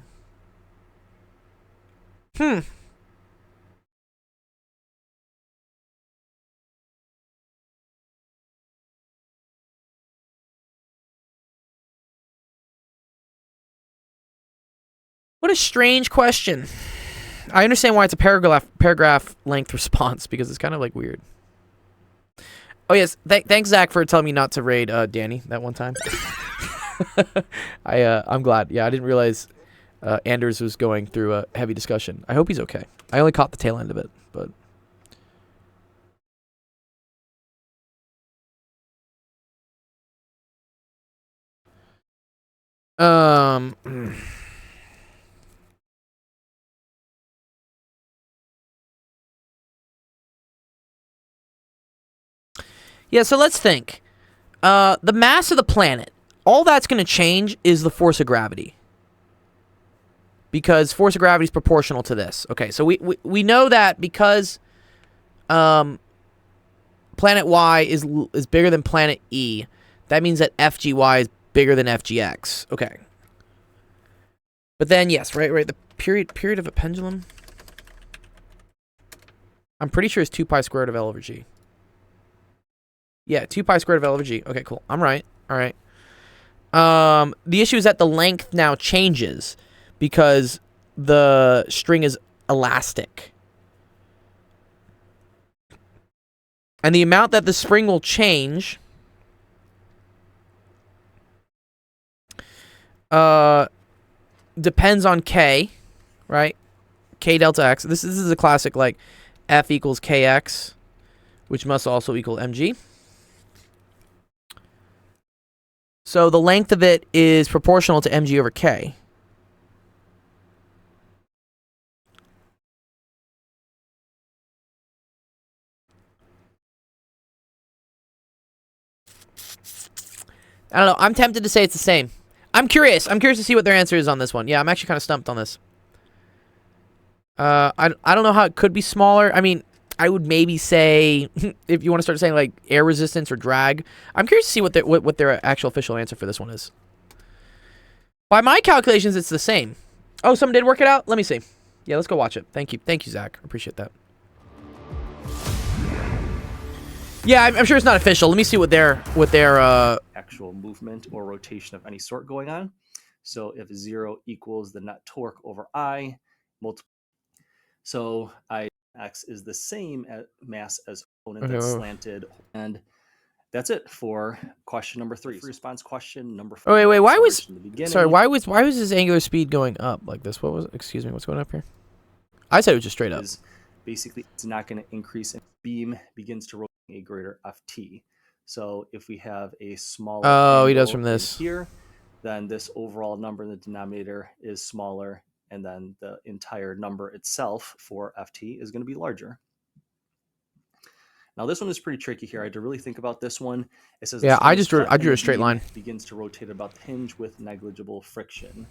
What a strange question. I understand why it's a paragraph length response, because it's kind of like weird. Oh yes, thanks Zach for telling me not to raid Danny that one time. I'm glad. Yeah, I didn't realize Anders was going through a heavy discussion. I hope he's okay. I only caught the tail end of it, but yeah, so let's think. The mass of the planet, all that's going to change is the force of gravity. Because force of gravity is proportional to this. Okay, so we know that because planet Y is bigger than planet E, that means that FGY is bigger than FGX. Okay. But then, yes, right, the period of a pendulum, I'm pretty sure it's 2 pi squared of L over G. Yeah, 2 pi squared of L over G. Okay, cool. I'm right. All right. The issue is that the length now changes because the string is elastic. And the amount that the spring will change depends on K, right? K delta X. This is a classic, like, F equals KX, which must also equal mg. So the length of it is proportional to mg over k. I don't know. I'm tempted to say it's the same. I'm curious. I'm curious to see what their answer is on this one. Yeah, I'm actually kind of stumped on this. I don't know how it could be smaller. I mean, I would maybe say if you want to start saying like air resistance or drag. I'm curious to see what their actual official answer for this one is. By my calculations, it's the same. Oh, someone did work it out? Let me see. Yeah, let's go watch it. Thank you. Thank you, Zach. Appreciate that. Yeah, I'm sure it's not official. Let me see what their actual movement or rotation of any sort going on. So if 0 equals the net torque over I, so Ix is the same mass as opponent that's slanted. And that's it for question number 3. Response question number 4. Oh, wait, why was his angular speed going up like this? What was, excuse me, what's going up here? I said it was just straight up. Basically, it's not going to increase if beam begins to rotate a greater ft. So if we have a smaller he does from this here, then this overall number in the denominator is smaller, and then the entire number itself for ft is going to be larger. Now this one is pretty tricky here. I had to really think about this one. It says I drew a straight line. Begins to rotate about the hinge with negligible friction.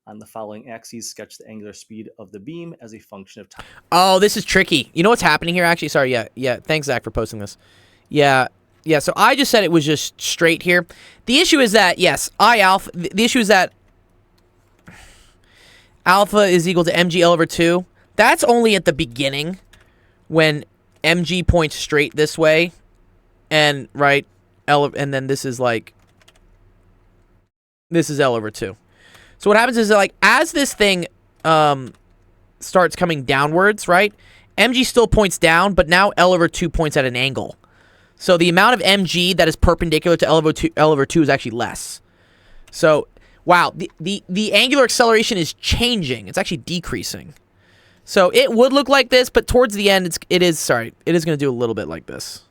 On the following axes, sketch the angular speed of the beam as a function of time. Oh, this is tricky. You know what's happening here, actually? Sorry, yeah. Thanks, Zach, for posting this. Yeah, so I just said it was just straight here. The issue is that, yes, the issue is that alpha is equal to mg L over 2. That's only at the beginning when mg points straight this way, and, right, and then this is like, this is L over 2. So what happens is that, like, as this thing starts coming downwards, right, mg still points down, but now L over 2 points at an angle. So the amount of mg that is perpendicular to L over 2 is actually less. So, wow, the angular acceleration is changing. It's actually decreasing. So it would look like this, but towards the end, it is going to do a little bit like this.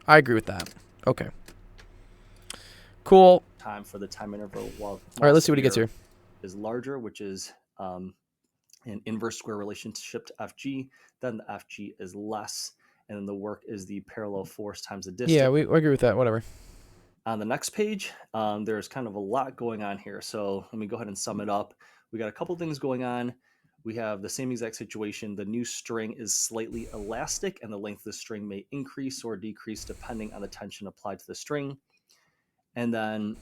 I agree with that. Okay. Cool. Time for the time interval. All right, let's see what he gets here. Is larger, which is an inverse square relationship to Fg, then the Fg is less, and then the work is the parallel force times the distance. Yeah, we agree with that, whatever. On the next page, there's kind of a lot going on here, so let me go ahead and sum it up. We got a couple things going on. We have the same exact situation. The new string is slightly elastic, and the length of the string may increase or decrease depending on the tension applied to the string. And then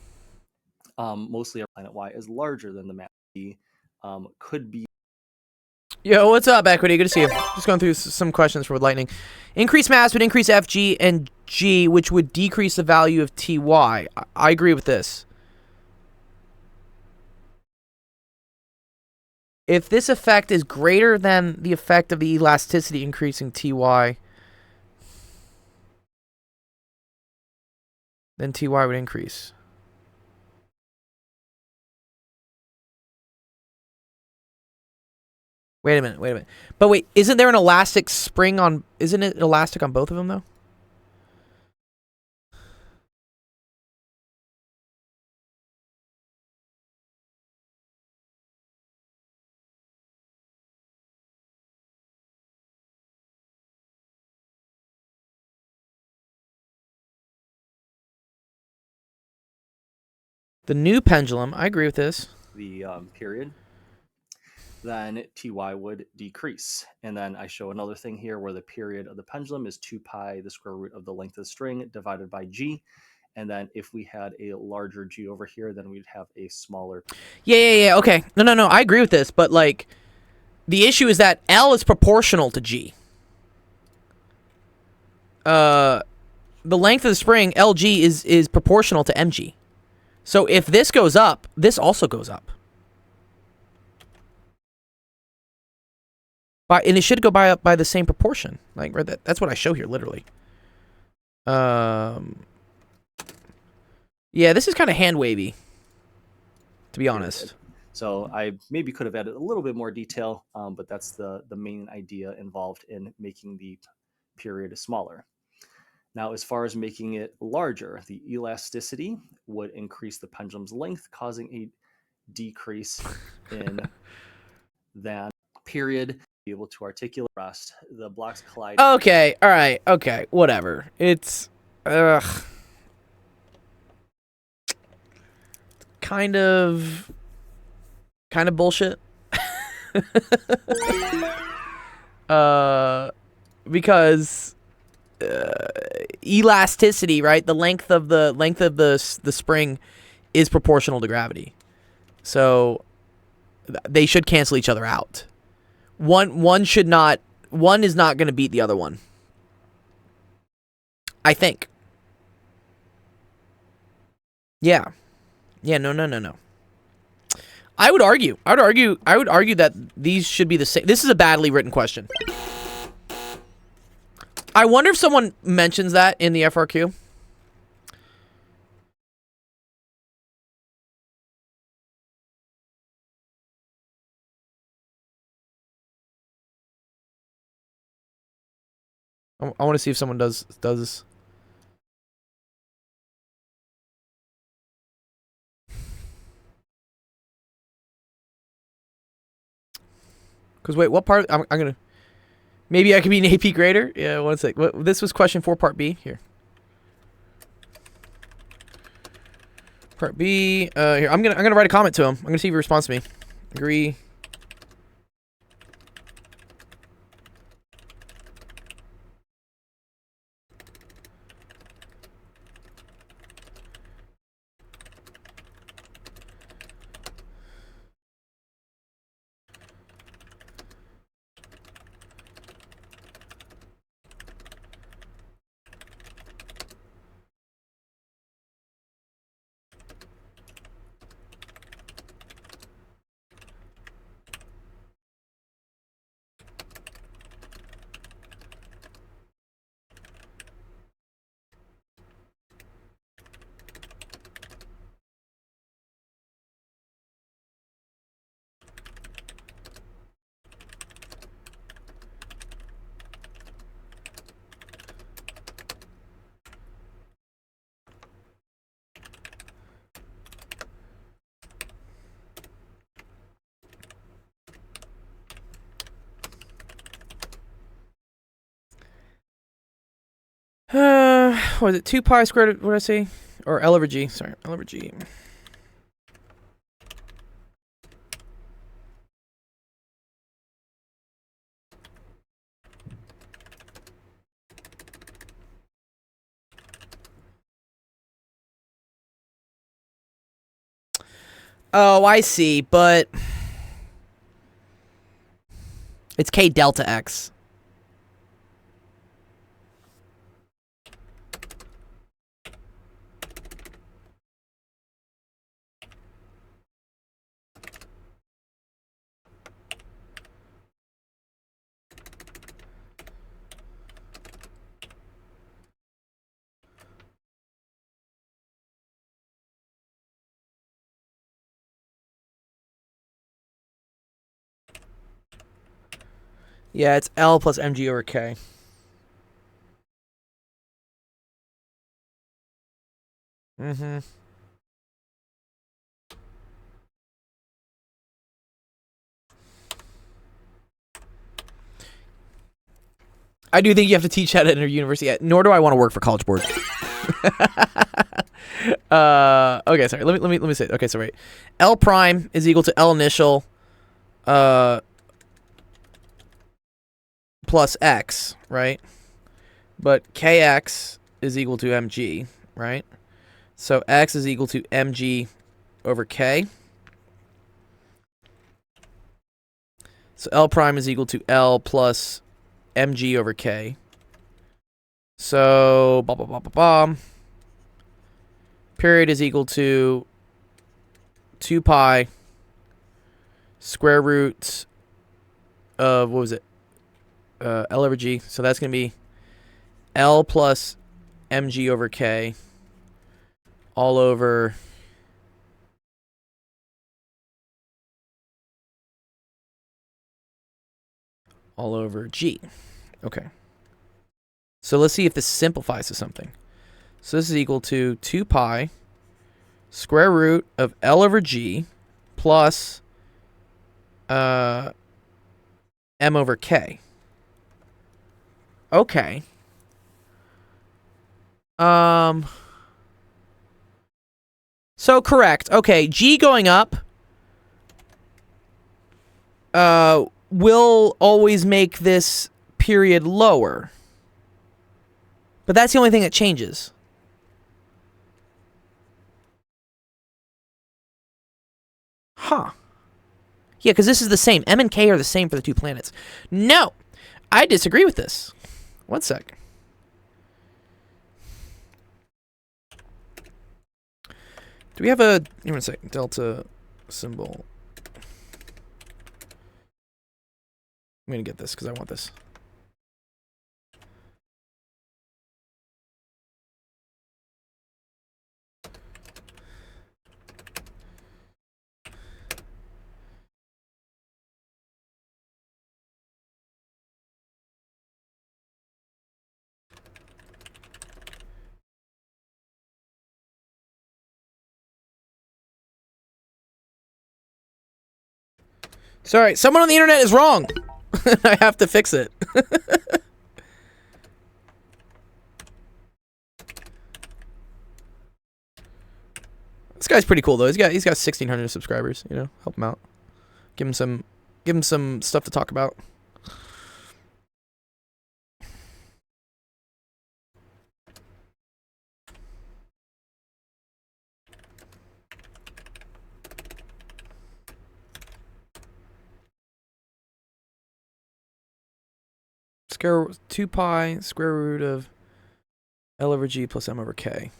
mostly our planet Y is larger than the mass B. Could be. Yo, what's up, Equity? Good to see you. Just going through some questions for Lightning. Increased mass would increase Fg and G, which would decrease the value of Ty. I agree with this. If this effect is greater than the effect of the elasticity increasing Ty, then Ty would increase. Wait a minute. But wait, isn't there an elastic spring on... Isn't it elastic on both of them, though? The new pendulum, I agree with this. The period. Then Ty would decrease. And then I show another thing here where the period of the pendulum is 2 pi, the square root of the length of the string, divided by G. And then if we had a larger G over here, then we'd have a smaller. Yeah. Okay. No. I agree with this, but, like, the issue is that L is proportional to G. The length of the spring, LG, is proportional to mg. So if this goes up, this also goes up. And it should go up by the same proportion. Like, right, that's what I show here, literally. Yeah, this is kind of hand-wavy, to be honest. So I maybe could have added a little bit more detail, but that's the main idea involved in making the period smaller. Now, as far as making it larger, the elasticity would increase the pendulum's length, causing a decrease in that period. Be able to articulate rest. The blocks collide. Okay, all right, okay, whatever. It's kind kind of bullshit. Because elasticity, right? The length of the spring is proportional to gravity. So they should cancel each other out. One is not going to beat the other one. I think. Yeah. No. I would argue that these should be the same. This is a badly written question. I wonder if someone mentions that in the FRQ. I want to see if someone does. Because wait, what part? I'm gonna. Maybe I could be an AP grader. Yeah, one sec. This was question 4, part B. Here. Part B. Here. I'm gonna write a comment to him. I'm gonna see if he responds to me. Agree. What was it? 2 pi squared, what did I say? Or L over G. Sorry, L over G. Oh, I see, but it's K delta X. Yeah, it's L plus mg over K. Mm-hmm. I do think you have to teach that at a university. Nor do I want to work for College Board. Okay, sorry. Let me say it. Okay, so right. L prime is equal to L initial plus X, right? But KX is equal to mg, right? So X is equal to mg over K. So L prime is equal to L plus mg over K. So period is equal to 2 pi square root of, what was it? L over G. So that's going to be L plus mg over K all over G. Okay. So let's see if this simplifies to something. So this is equal to 2 pi square root of L over G plus m over K. Okay. So So correct. Okay, G going up will always make this period lower. But that's the only thing that changes. Huh. Yeah, because this is the same. M and K are the same for the two planets. No! I disagree with this. One sec. Do we have a... Give me one sec. Delta symbol. I'm going to get this because I want this. Sorry, someone on the internet is wrong. I have to fix it. This guy's pretty cool though. He's got 1,600 subscribers. You know, help him out. Give him some stuff to talk about. Square 2 pi square root of L over G plus M over K.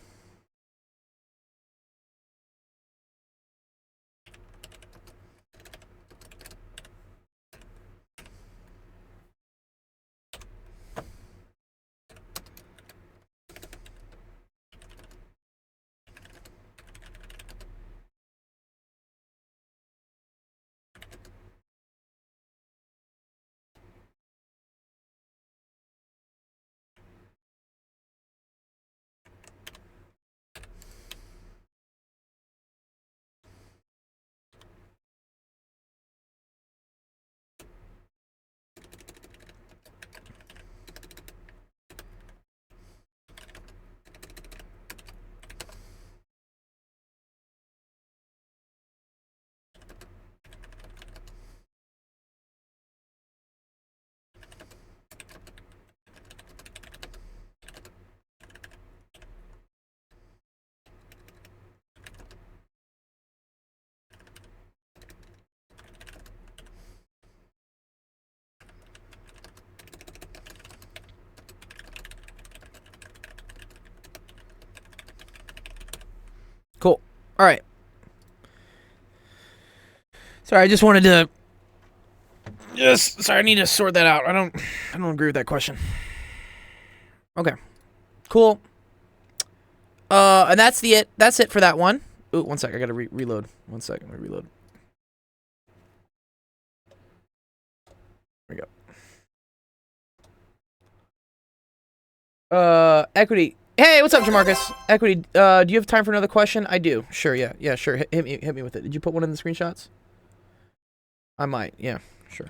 Cool. All right. Sorry, I just wanted to. Sorry, I need to sort that out. I don't agree with that question. Okay. Cool. And that's it for that one. Ooh, one sec. I gotta reload. One sec. Let me reload. There we go. Equity. Hey, what's up, Jamarcus? Equity, do you have time for another question? I do. Sure, yeah. Yeah, sure. Hit me with it. Did you put one in the screenshots? I might. Yeah, sure.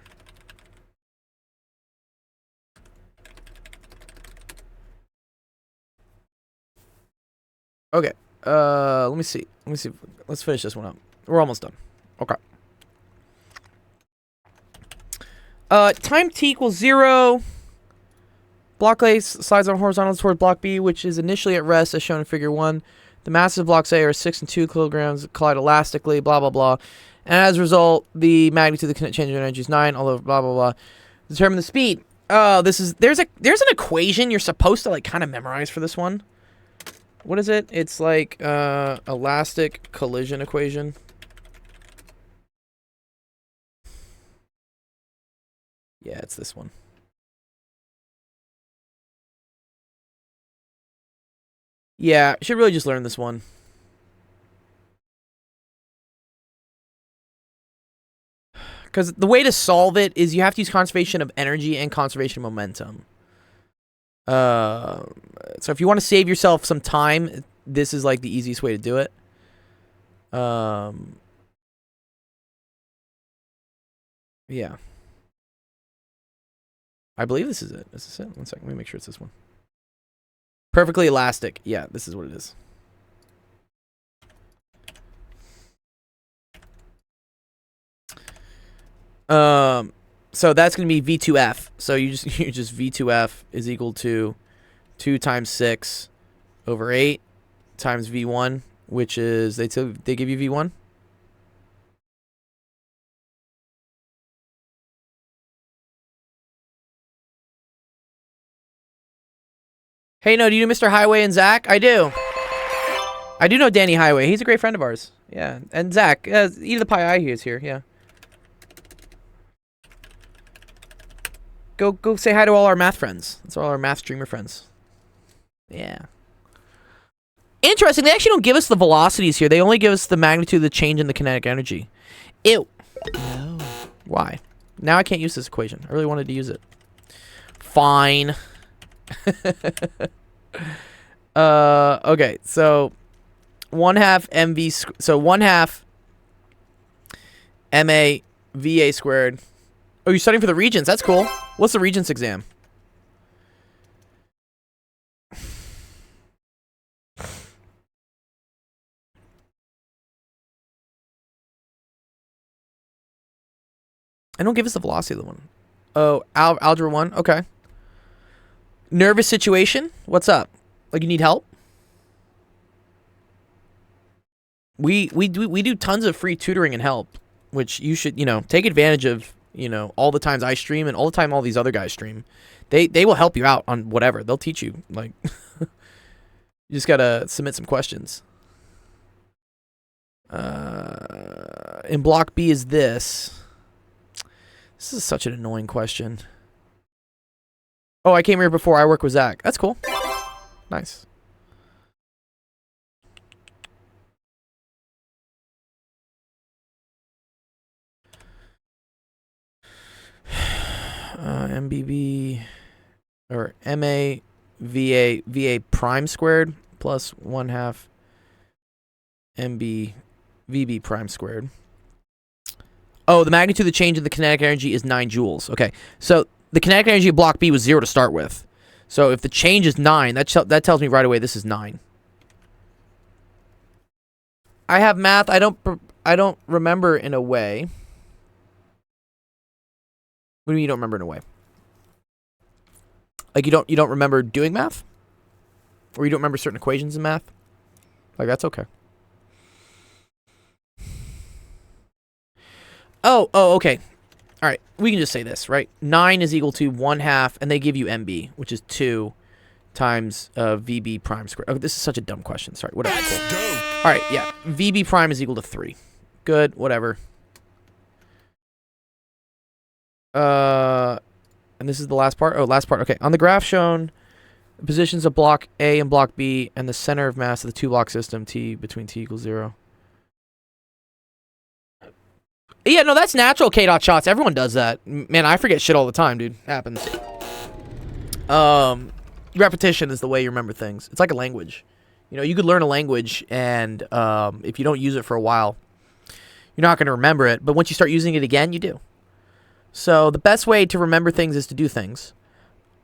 Okay. Let me see. Let's finish this one up. We're almost done. Okay. Time t equals 0. Block A slides on horizontal toward block B, which is initially at rest, as shown in figure 1. The masses of blocks A are 6 and 2 kilograms, collide elastically, blah, blah, blah. And as a result, the magnitude of the kinetic change of energy is 9, although blah, blah, blah. Determine the speed. Oh, there's an equation you're supposed to, like, kind of memorize for this one. What is it? It's like, elastic collision equation. Yeah, it's this one. Yeah, should really just learn this one. Because the way to solve it is you have to use conservation of energy and conservation of momentum. So if you want to save yourself some time, this is like the easiest way to do it. Yeah. I believe this is it. Is this it? One second. Let me make sure it's this one. Perfectly elastic. Yeah, this is what it is. So that's going to be V2F. So you just V2F is equal to 2 times 6 over 8 times V1, which is they give you V1. Hey, no, do you know Mr. Highway and Zach? I do. I do know Danny Highway. He's a great friend of ours. Yeah, and Zach, eat the pie eye is here. Yeah. Go say hi to all our math friends. That's all our math streamer friends. Yeah. Interesting. They actually don't give us the velocities here. They only give us the magnitude of the change in the kinetic energy. Ew. No. Why? Now I can't use this equation. I really wanted to use it. Fine. Okay, so 1/2 mv so 1/2 ma va squared. Oh, you're studying for the Regents. That's cool. What's the Regents exam? I don't give us the velocity of the one. Oh, algebra 1. Okay. Nervous situation? What's up? Like you need help? We do tons of free tutoring and help, which you should, take advantage of, all the times I stream and all the time all these other guys stream. They will help you out on whatever. They'll teach you. Like you just got to submit some questions. In block B is this. This is such an annoying question. Oh, I came here before. I work with Zach. That's cool. Nice. MBB or MA VA prime squared plus 1/2 MB VB prime squared. Oh, the magnitude of the change in the kinetic energy is 9 joules. Okay, so the kinetic energy of block B was 0 to start with. So if the change is 9, that tells me right away this is 9. I have math. I don't remember in a way. What do you mean you don't remember in a way? Like you don't remember doing math? Or you don't remember certain equations in math? Like that's okay. Oh, okay. All right, we can just say this, right? 9 is equal to 1/2, and they give you MB, which is 2 times VB prime squared. Oh, this is such a dumb question. Sorry, whatever. Cool. All right, yeah. VB prime is equal to 3. Good, whatever. And this is the last part? Oh, last part. Okay, on the graph shown, the positions of block A and block B, and the center of mass of the two-block system, T between T equals 0. Yeah, no, that's natural K-dot shots. Everyone does that. Man, I forget shit all the time, dude. Happens. Repetition is the way you remember things. It's like a language. You could learn a language, and if you don't use it for a while, you're not going to remember it. But once you start using it again, you do. So the best way to remember things is to do things.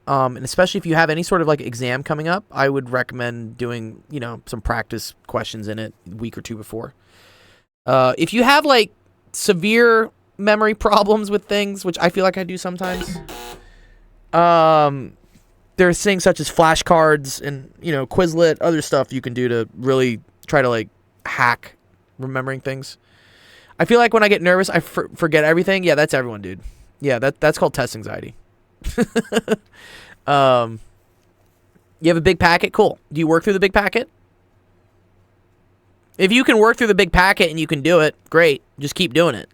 And especially if you have any sort of like exam coming up, I would recommend doing, some practice questions in it a week or two before. If you have like severe memory problems with things, which I feel like I do sometimes, there's things such as flashcards and, Quizlet, other stuff you can do to really try to like hack remembering things. I feel like when I get nervous, I forget everything. Yeah, that's everyone, dude. Yeah, that's called test anxiety. You have a big packet? Cool. Do you work through the big packet? If you can work through the big packet and you can do it, great. Just keep doing it.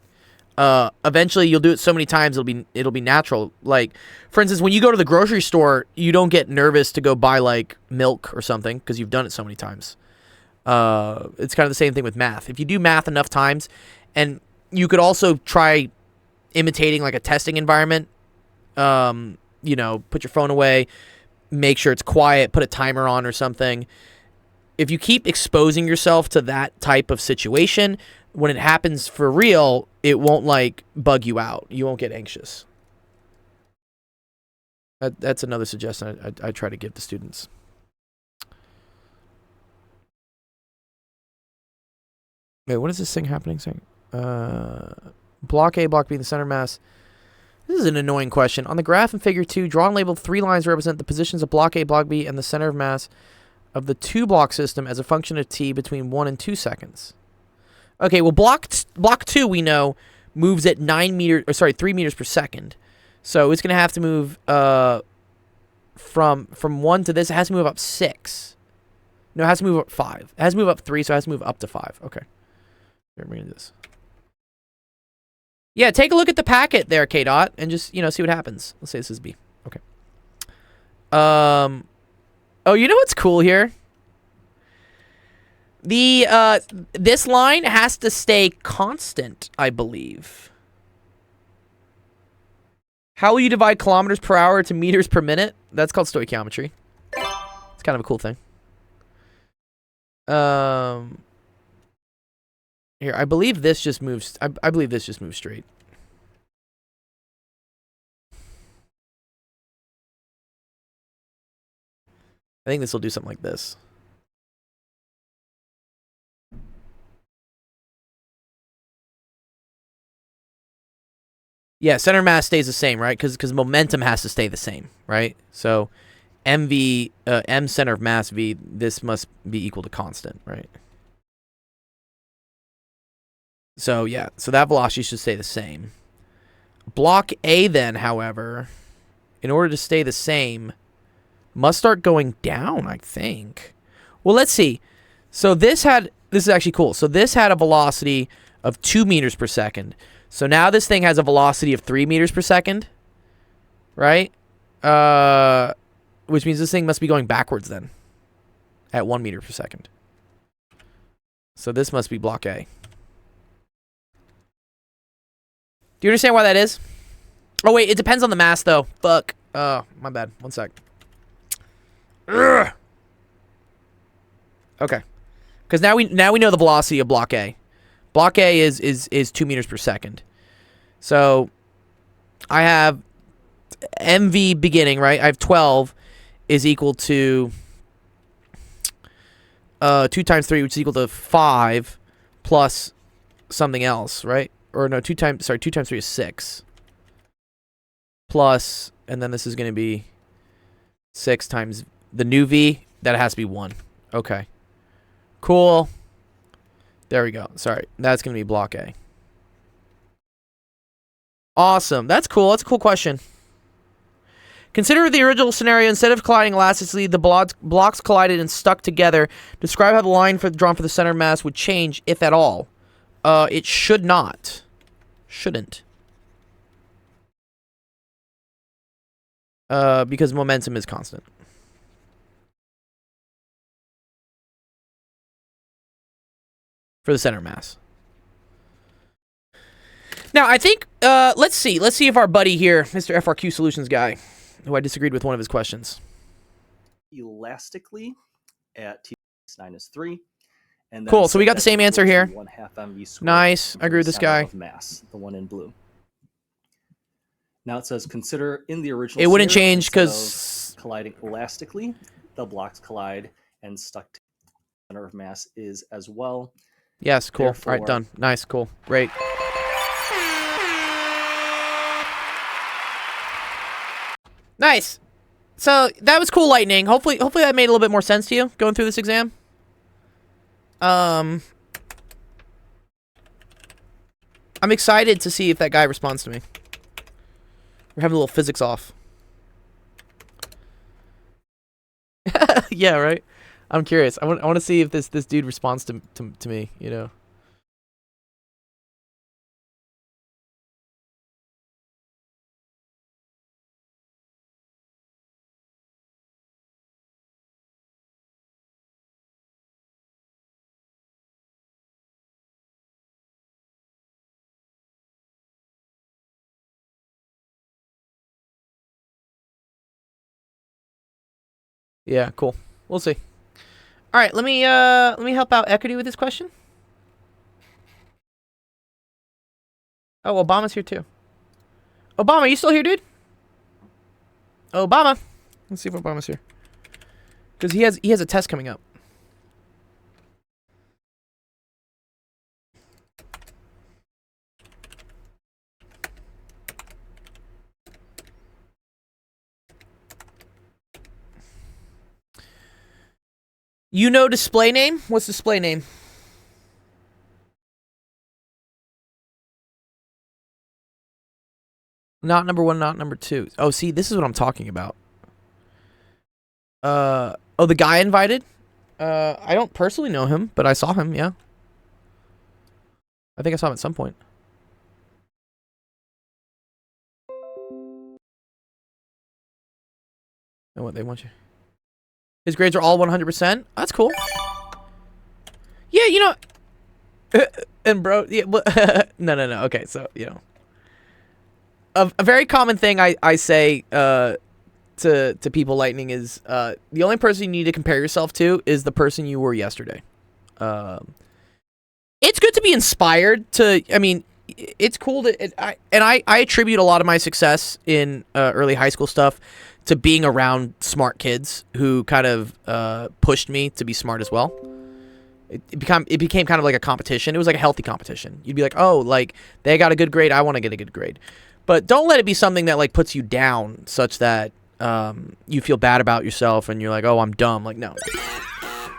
Eventually, you'll do it so many times it'll be natural. Like, for instance, when you go to the grocery store, you don't get nervous to go buy like milk or something because you've done it so many times. It's kind of the same thing with math. If you do math enough times, and you could also try imitating like a testing environment. Put your phone away, make sure it's quiet, put a timer on or something. If you keep exposing yourself to that type of situation, when it happens for real, it won't like bug you out. You won't get anxious. That's another suggestion I try to give to students. Wait, what is this thing happening? Block A, block B, the center mass. This is an annoying question. On the graph in figure 2, draw and label 3 lines to represent the positions of block A, block B, and the center of mass of the 2-block system as a function of t between 1 and 2 seconds. Okay, well, block 2, we know, moves at 3 meters per second. So it's going to have to move from 1 to this. It has to move up 6. No, it has to move up 5. It has to move up 3, so it has to move up to 5. Okay. Here, bring this. Yeah, take a look at the packet there, K-Dot, and just, see what happens. Let's say this is B. Okay. Oh, you know what's cool here? This line has to stay constant, I believe. How will you divide kilometers per hour to meters per minute? That's called stoichiometry. It's kind of a cool thing. Here, I believe this just moves. I believe this just moves straight. I think this will do something like this. Yeah, center mass stays the same, right? Because momentum has to stay the same, right? So mv, m center of mass v, this must be equal to constant, right? So yeah, so that velocity should stay the same. Block A then, however, in order to stay the same, must start going down, I think. Well, let's see. So this is actually cool. So this had a velocity of 2 meters per second. So now this thing has a velocity of 3 meters per second, right? Which means this thing must be going backwards then at 1 meter per second. So this must be block A. Do you understand why that is? Oh, wait, it depends on the mass, though. Fuck. My bad. 1 sec. Ugh. Okay. Because now we know the velocity of block A. Block A is 2 meters per second. So I have MV beginning, right? I have 12 is equal to 2 times 3, which is equal to 5 plus something else, right? Or no, 2 times 3 is 6. Plus, and then this is going to be 6 times the new V. That has to be 1. Okay. Cool. There we go. Sorry. That's going to be block A. Awesome. That's cool. That's a cool question. Consider the original scenario. Instead of colliding elastically, the blocks collided and stuck together. Describe how the line drawn for the center mass would change, if at all. It should not. Shouldn't. Because momentum is constant. For the center mass. Now, I think, let's see if our buddy here, Mr. FRQ Solutions guy, who I disagreed with one of his questions. Elastically at T minus 3. And cool, so we got the same answer here. 1/2 mv squared. Nice, I agree with this guy. Of mass, the one in blue. Now it says consider in the original. It wouldn't scenario, change because colliding elastically, the blocks collide and stuck to the center of mass is as well. Yes, cool. Therefore, all right, done. Nice, cool, great. Nice. So that was cool, Lightning. Hopefully that made a little bit more sense to you going through this exam. I'm excited to see if that guy responds to me. We're having a little physics off. Yeah, right. I'm curious. I want to see if this dude responds to me. You know. Yeah, cool. We'll see. All right, let me help out Equity with this question. Oh, Obama's here too. Obama, are you still here, dude? Obama. Let's see if Obama's here. Because he has a test coming up. You know display name? What's display name? Not number 1, not number 2. Oh, see, this is what I'm talking about. Oh, the guy invited? I don't personally know him, but I saw him, yeah. I think I saw him at some point. And what they want you. His grades are all 100%. That's cool. Yeah, you know. And bro, yeah, no. Okay, so you know, a very common thing I say to people lightning is the only person you need to compare yourself to is the person you were yesterday. It's good to be inspired to. I mean, it's cool to. I attribute a lot of my success in early high school stuff to being around smart kids who kind of pushed me to be smart as well. It became kind of like a competition. It was like a healthy competition. You'd be like, oh, like they got a good grade, I want to get a good grade. But don't let it be something that like puts you down such that you feel bad about yourself and you're like, oh, I'm dumb. Like, no.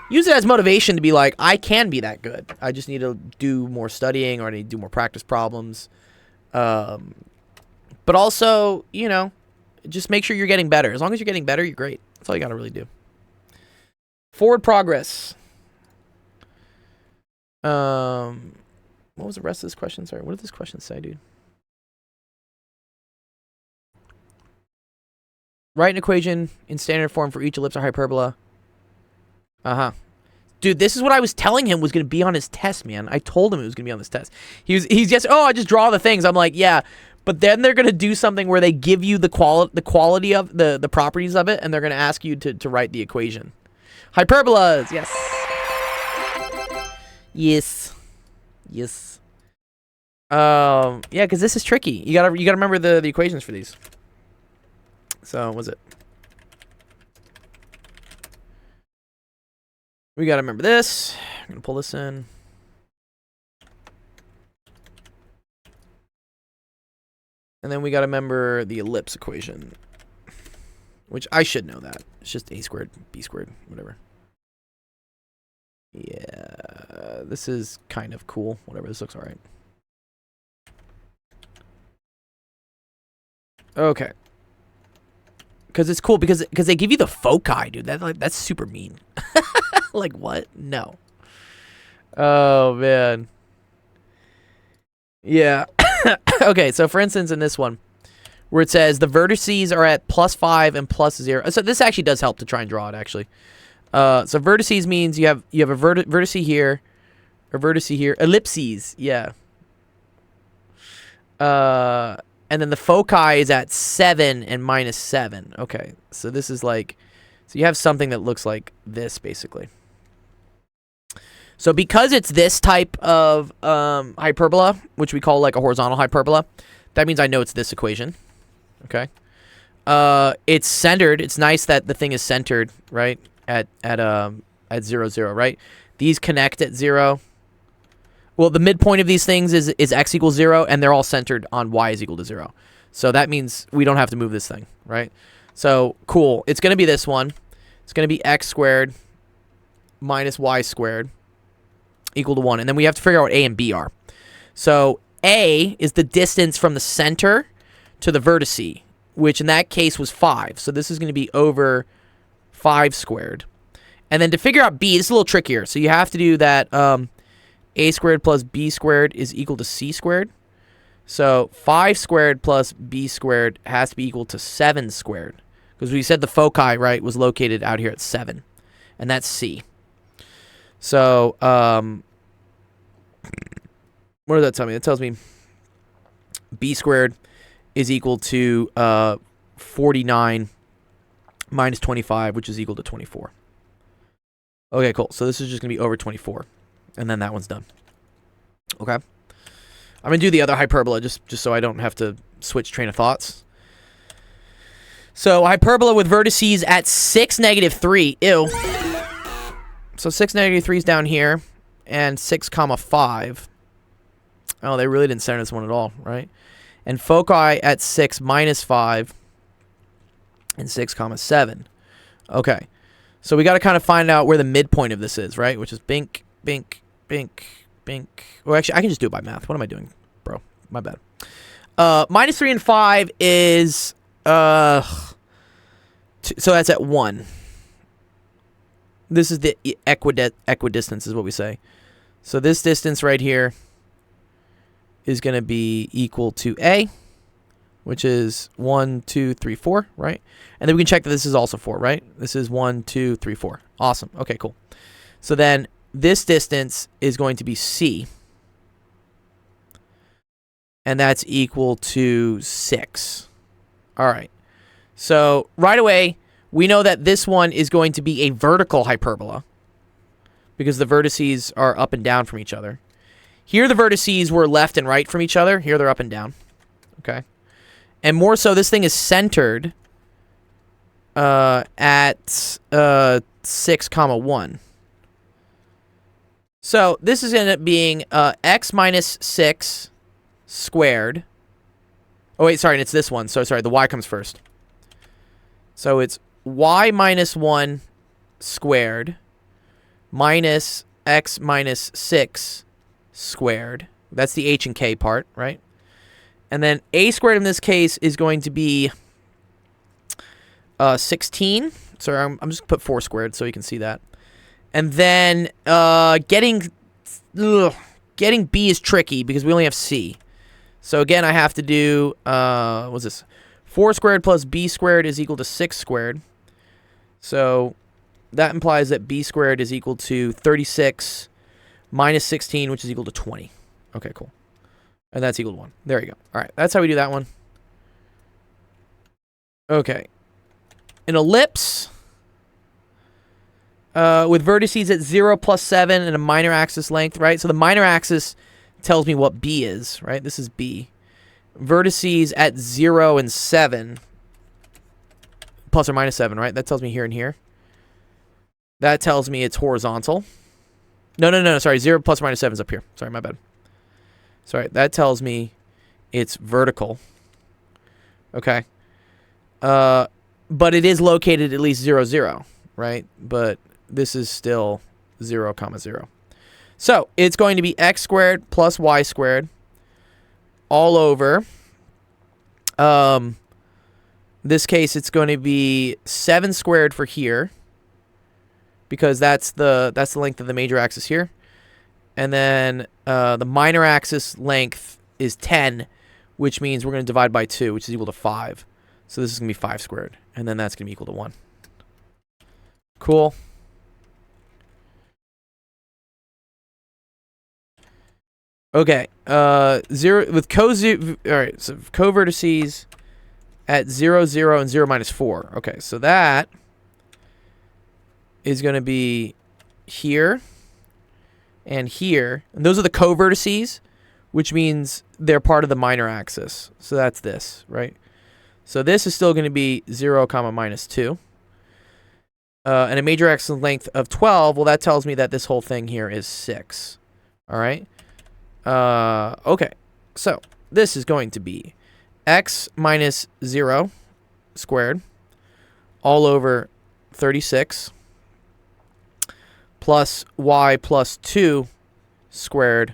Use it as motivation to be like, I can be that good. I just need to do more studying or I need to do more practice problems. But also, you know, just make sure you're getting better. As long as you're getting better, you're great. That's all you got to really do. Forward progress. What was the rest of this question? Sorry, what did this question say, dude? Write an equation in standard form for each ellipse or hyperbola. Dude, this is what I was telling him was going to be on his test, man. I told him it was going to be on this test. He's just, oh, I just draw the things. I'm like, yeah. But then they're going to do something where they give you the quality of the properties of it, and they're going to ask you to write the equation. Hyperbolas, yes. Yes. Yeah, because this is tricky. You gotta remember the equations for these. So, what was it? We gotta remember this. I'm gonna pull this in. And then we gotta remember the ellipse equation. Which I should know that. It's just a squared, b squared, whatever. Yeah, this is kind of cool. Whatever, this looks alright. Okay. Because it's cool because they give you the foci, dude. That's super mean. Like, what? No. Oh, man. Yeah. Okay, so for instance, in this one, where it says the vertices are at +5 and +0. So this actually does help to try and draw it, actually. So vertices means you have a vertice here, a vertice here. Ellipses, yeah. And then the foci is at 7 and -7. Okay, so this is like, so you have something that looks like this, basically. So because it's this type of hyperbola, which we call like a horizontal hyperbola, that means I know it's this equation. Okay. It's centered. It's nice that the thing is centered, right? At 0, 0, right? These connect at 0. Well, the midpoint of these things is x equals 0, and they're all centered on y is equal to 0. So that means we don't have to move this thing, right? So, cool. It's going to be this one. It's going to be x squared minus y squared equal to 1. And then we have to figure out what a and b are. So, a is the distance from the center to the vertice, which in that case was 5. So this is going to be over 5 squared. And then to figure out b, this is a little trickier. So you have to do that a squared plus b squared is equal to c squared. So 5 squared plus b squared has to be equal to 7 squared. Because we said the foci, right, was located out here at 7. And that's c. So, what does that tell me? It tells me b squared is equal to 49 minus 25, which is equal to 24. Okay, cool. So this is just going to be over 24. And then that one's done. Okay. I'm going to do the other hyperbola just so I don't have to switch train of thoughts. So hyperbola with vertices at 6, -3. Ew. So 6, -3 is down here. And 6, 5. Oh, they really didn't center this one at all, right? And foci at 6, -5. And 6, 7. Okay. So we got to kind of find out where the midpoint of this is, right? Which is bink, bink, bink, bink. Or actually, I can just do it by math. What am I doing, bro? My bad. Minus 3 and 5 is... so that's at 1. This is the equidistance is what we say. So this distance right here is going to be equal to A, which is 1, 2, 3, 4, right? And then we can check that this is also 4, right? This is 1, 2, 3, 4. Awesome. Okay, cool. So then this distance is going to be C. And that's equal to 6. All right. So right away, we know that this one is going to be a vertical hyperbola because the vertices are up and down from each other. Here, the vertices were left and right from each other. Here, they're up and down. Okay. And more so, this thing is centered at 6, 1. So this is going to end up being x minus 6 squared. Oh, wait, sorry, it's this one. So, sorry, the y comes first. So it's y minus 1 squared minus x minus 6 squared. That's the h and k part, right? And then a squared in this case is going to be 16. Sorry, I'm just going to put 4 squared so you can see that. And then getting b is tricky because we only have c. So again, I have to do, what's this? 4 squared plus b squared is equal to 6 squared. So that implies that b squared is equal to 36 minus 16, which is equal to 20. Okay, cool. And that's equal to 1. There you go. All right, that's how we do that one. Okay. An ellipse with vertices at 0 plus 7 and a minor axis length, right? So the minor axis tells me what b is, right? This is b. Vertices at 0 and 7, plus or minus 7, right? That tells me here and here. That tells me it's horizontal. No, sorry. 0 plus or minus 7 is up here. Sorry, my bad. Sorry, that tells me it's vertical. Okay. But it is located at least 0, 0, right? But this is still 0, 0. So it's going to be x squared plus y squared all over. This case, it's going to be 7 squared for here because that's the length of the major axis here. And then the minor axis length is 10, which means we're going to divide by 2, which is equal to 5. So this is going to be 5 squared. And then that's going to be equal to 1. Cool. Okay. 0 with all right, so co-vertices at 0, 0, and 0 minus 4. Okay, so that is going to be here and here. And those are the co-vertices, which means they're part of the minor axis. So that's this, right? So this is still going to be 0, minus 2. And a major axis length of 12, well, that tells me that this whole thing here is 6. All right? Okay. So this is going to be x minus 0 squared all over 36 plus y plus 2 squared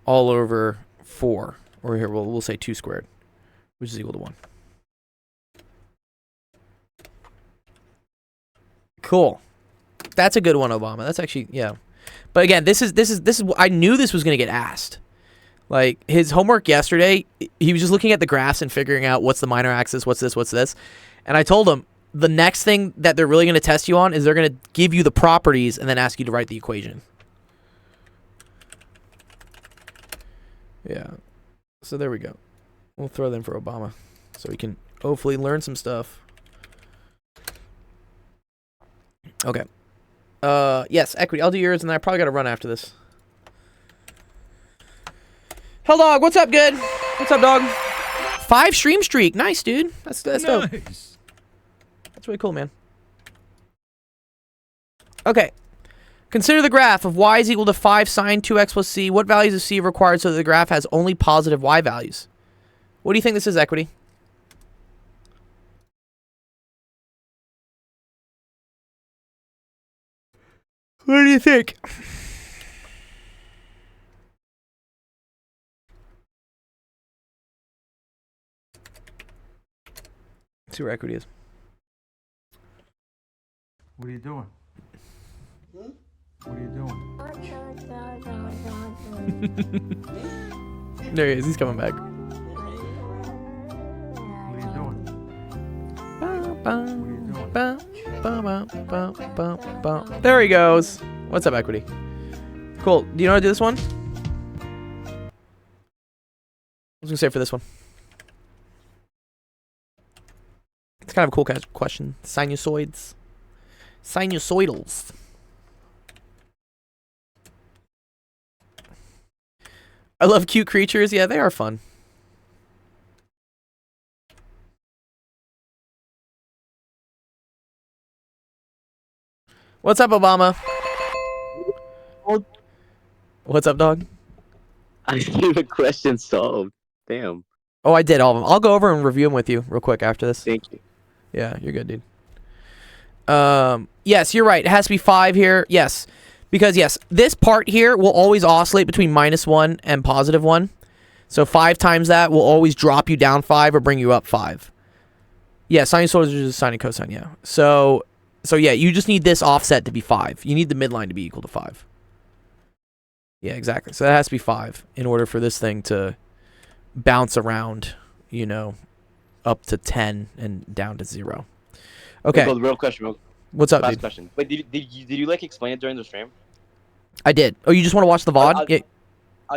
all over 4. Or here, we'll say 2 squared, which is equal to 1. Cool. That's a good one, Obama. That's actually, yeah. But again, this is I knew this was going to get asked. Like his homework yesterday, he was just looking at the graphs and figuring out what's the minor axis, what's this. And I told him the next thing that they're really going to test you on is they're going to give you the properties and then ask you to write the equation. Yeah. So there we go. We'll throw them for Obama so we can hopefully learn some stuff. Okay. Yes, equity. I'll do yours, and then I probably got to run after this. Hell dog, what's up, good? What's up, dog? 5 stream streak. Nice, dude. That's dope. Nice. That's really cool, man. Okay. Consider the graph of y is equal to 5 sine 2x plus c. What values of c are required so that the graph has only positive y values? What do you think this is, equity? What do you think? Let's see where equity is. What are you doing? What are you doing? There he is. He's coming back. What are you doing? There he goes. What's up, equity? Cool. Do you know how to do this one? I was gonna say for this one. It's kind of a cool question. Sinusoids. Sinusoidals. I love cute creatures. Yeah, they are fun. What's up, Obama? What's up, dog? I need a question solved. Damn. Oh, I did all of them. I'll go over and review them with you real quick after this. Thank you. Yeah, you're good, dude. Yes, you're right. It has to be 5 here. Yes. Because, yes, this part here will always oscillate between -1 and +1. So 5 times that will always drop you down 5 or bring you up 5. Yeah, sinusoids are just sine and cosine, yeah. So yeah, you just need this offset to be 5. You need the midline to be equal to 5. Yeah, exactly. So that has to be 5 in order for this thing to bounce around, you know, up to 10 and down to 0. Okay. Well, real question. What's up, Last dude? question. Wait, did you like explain it during the stream? I did. Oh, you just want to watch the VOD? Yeah.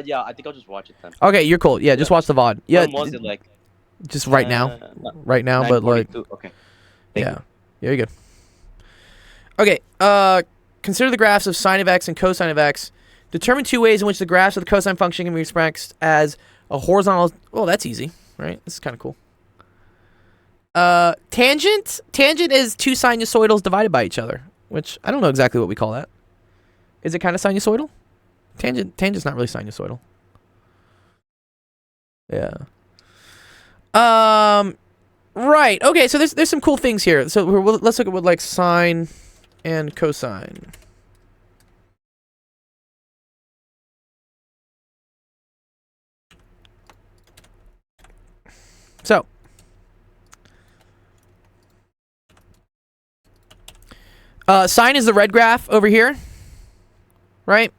Yeah, I think I'll just watch it then. Okay, you're cool. Yeah, just watch the VOD. Yeah. When was it like? Just right now. Right now, but like. Okay. Yeah. Yeah, you're good. Okay. Consider the graphs of sine of x and cosine of x. Determine 2 ways in which the graphs of the cosine function can be expressed as a horizontal. Oh, that's easy, right? This is kind of cool. Tangent. Tangent is 2 sinusoidals divided by each other, which I don't know exactly what we call that. Is it kind of sinusoidal? Tangent's not really sinusoidal. Yeah. Right. Okay. So there's some cool things here. So let's look at what like sine and cosine. So sine is the red graph over here, right?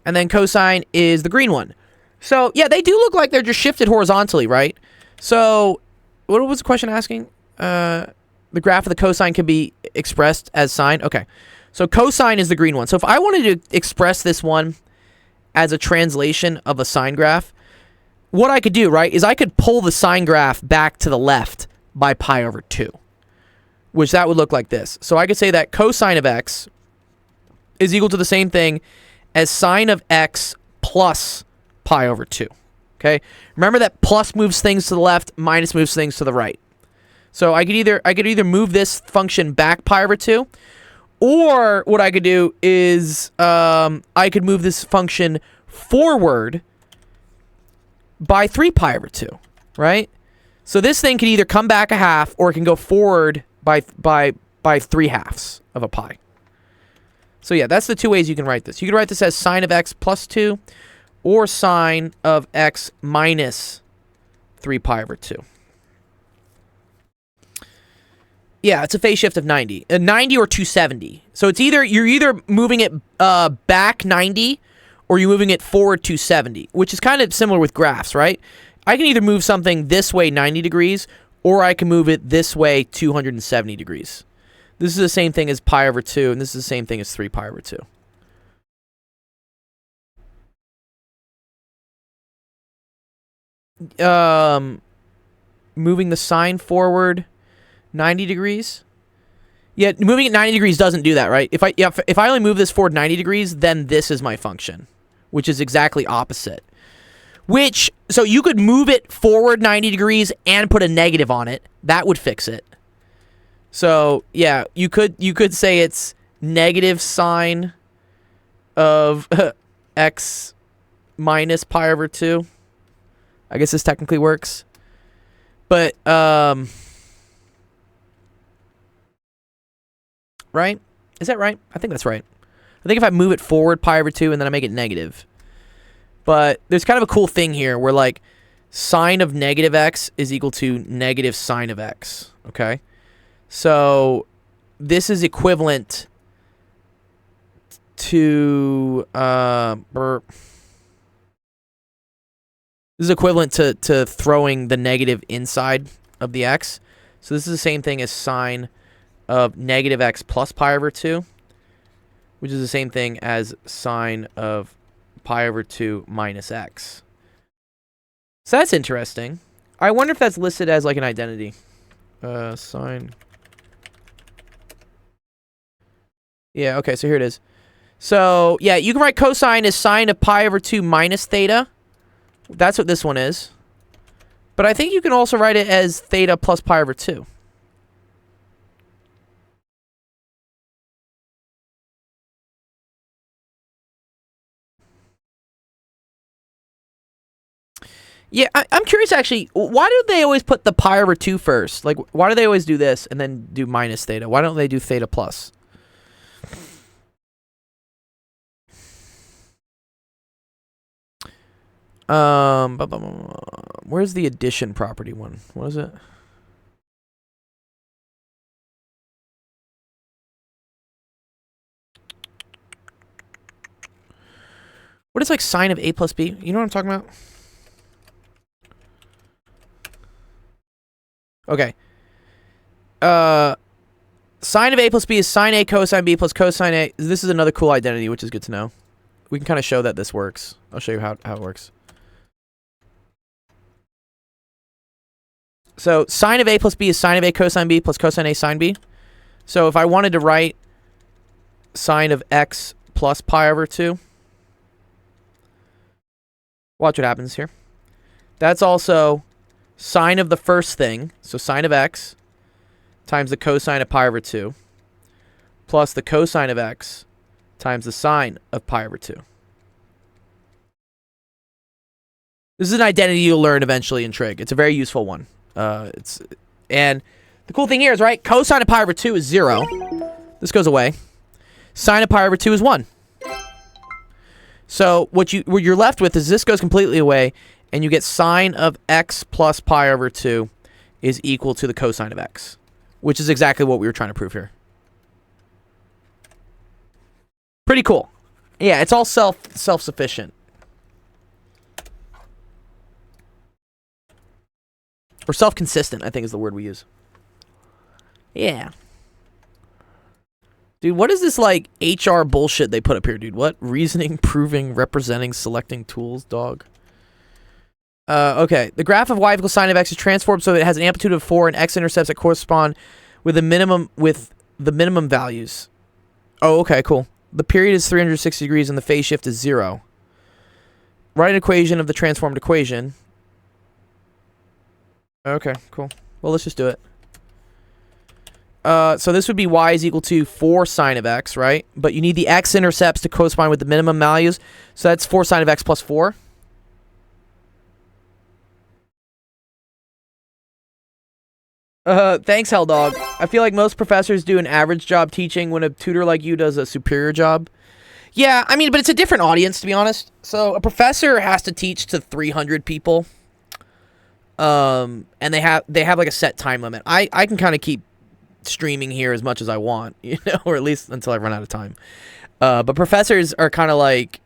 And then cosine is the green one. So yeah, they do look like they're just shifted horizontally, right? So what was the question asking? The graph of the cosine can be expressed as sine. Okay. So cosine is the green one. So if I wanted to express this one as a translation of a sine graph, what I could do, right, is I could pull the sine graph back to the left by pi over 2, which that would look like this. So I could say that cosine of x is equal to the same thing as sine of x plus pi over 2. Okay? Remember that plus moves things to the left, minus moves things to the right. So I could either move this function back pi over 2, or what I could do is I could move this function forward by 3 pi over 2, right? So this thing can either come back a half or it can go forward by 3 halves of a pi. So yeah, that's the 2 ways you can write this. You can write this as sine of x plus 2 or sine of x minus 3 pi over 2. Yeah, it's a phase shift of 90. 90 or 270. So it's you're either moving it back 90 or you're moving it forward 270, which is kind of similar with graphs, right? I can either move something this way 90 degrees or I can move it this way 270 degrees. This is the same thing as pi over 2, and this is the same thing as 3 pi over 2. Moving the sine forward 90 degrees. Yeah, moving it 90 degrees doesn't do that, right? If I only move this forward 90 degrees, then this is my function, which is exactly opposite. So you could move it forward 90 degrees and put a negative on it. That would fix it. So, yeah, you could say it's negative sine of x minus pi over 2. I guess this technically works. But, right? Is that right? I think that's right. I think if I move it forward pi over 2 and then I make it negative. But there's kind of a cool thing here where like sine of negative x is equal to negative sine of x. Okay? So this is equivalent to this is equivalent to throwing the negative inside of the x. So this is the same thing as sine of negative x plus pi over 2, which is the same thing as sine of pi over 2 minus x. So that's interesting. I wonder if that's listed as like an identity. Sine. Yeah, okay, so here it is. So, yeah, you can write cosine as sine of pi over 2 minus theta. That's what this one is. But I think you can also write it as theta plus pi over 2. Yeah, I'm curious actually, why do they always put the pi over 2 first? Like, why do they always do this and then do minus theta? Why don't they do theta plus? Where's the addition property one? What is it? What is like sine of a plus b? You know what I'm talking about? Okay. Sine of a plus b is sine a cosine b plus cosine a. This is another cool identity, which is good to know. We can kind of show that this works. I'll show you how it works. So sine of a plus b is sine of a cosine b plus cosine a sine b. So if I wanted to write sine of x plus pi over 2, watch what happens here. That's also sine of the first thing, so sine of x times the cosine of pi over 2 plus the cosine of x times the sine of pi over 2. This is an identity you'll learn eventually in trig. It's a very useful one. And the cool thing here is, right, cosine of pi over 2 is 0. This goes away. Sine of pi over 2 is 1. So what you're left with is this goes completely away, and you get sine of x plus pi over 2 is equal to the cosine of x, which is exactly what we were trying to prove here. Pretty cool. Yeah, it's all self-sufficient. Or self-consistent, I think is the word we use. Yeah. Dude, what is this, like, HR bullshit they put up here, dude? What? Reasoning, proving, representing, selecting tools, dog. Okay. The graph of y equals sine of x is transformed so that it has an amplitude of 4 and x-intercepts that correspond with the minimum values. Oh, okay, cool. The period is 360 degrees and the phase shift is 0. Write an equation of the transformed equation. Okay, cool. Well, let's just do it. So this would be y is equal to 4 sine of x, right? But you need the x-intercepts to correspond with the minimum values. So that's 4 sine of x plus 4. Thanks, Helldog. I feel like most professors do an average job teaching when a tutor like you does a superior job. Yeah, I mean, but it's a different audience, to be honest. So a professor has to teach to 300 people. And they have like a set time limit. I can kind of keep streaming here as much as I want, you know, or at least until I run out of time. But professors are kind of like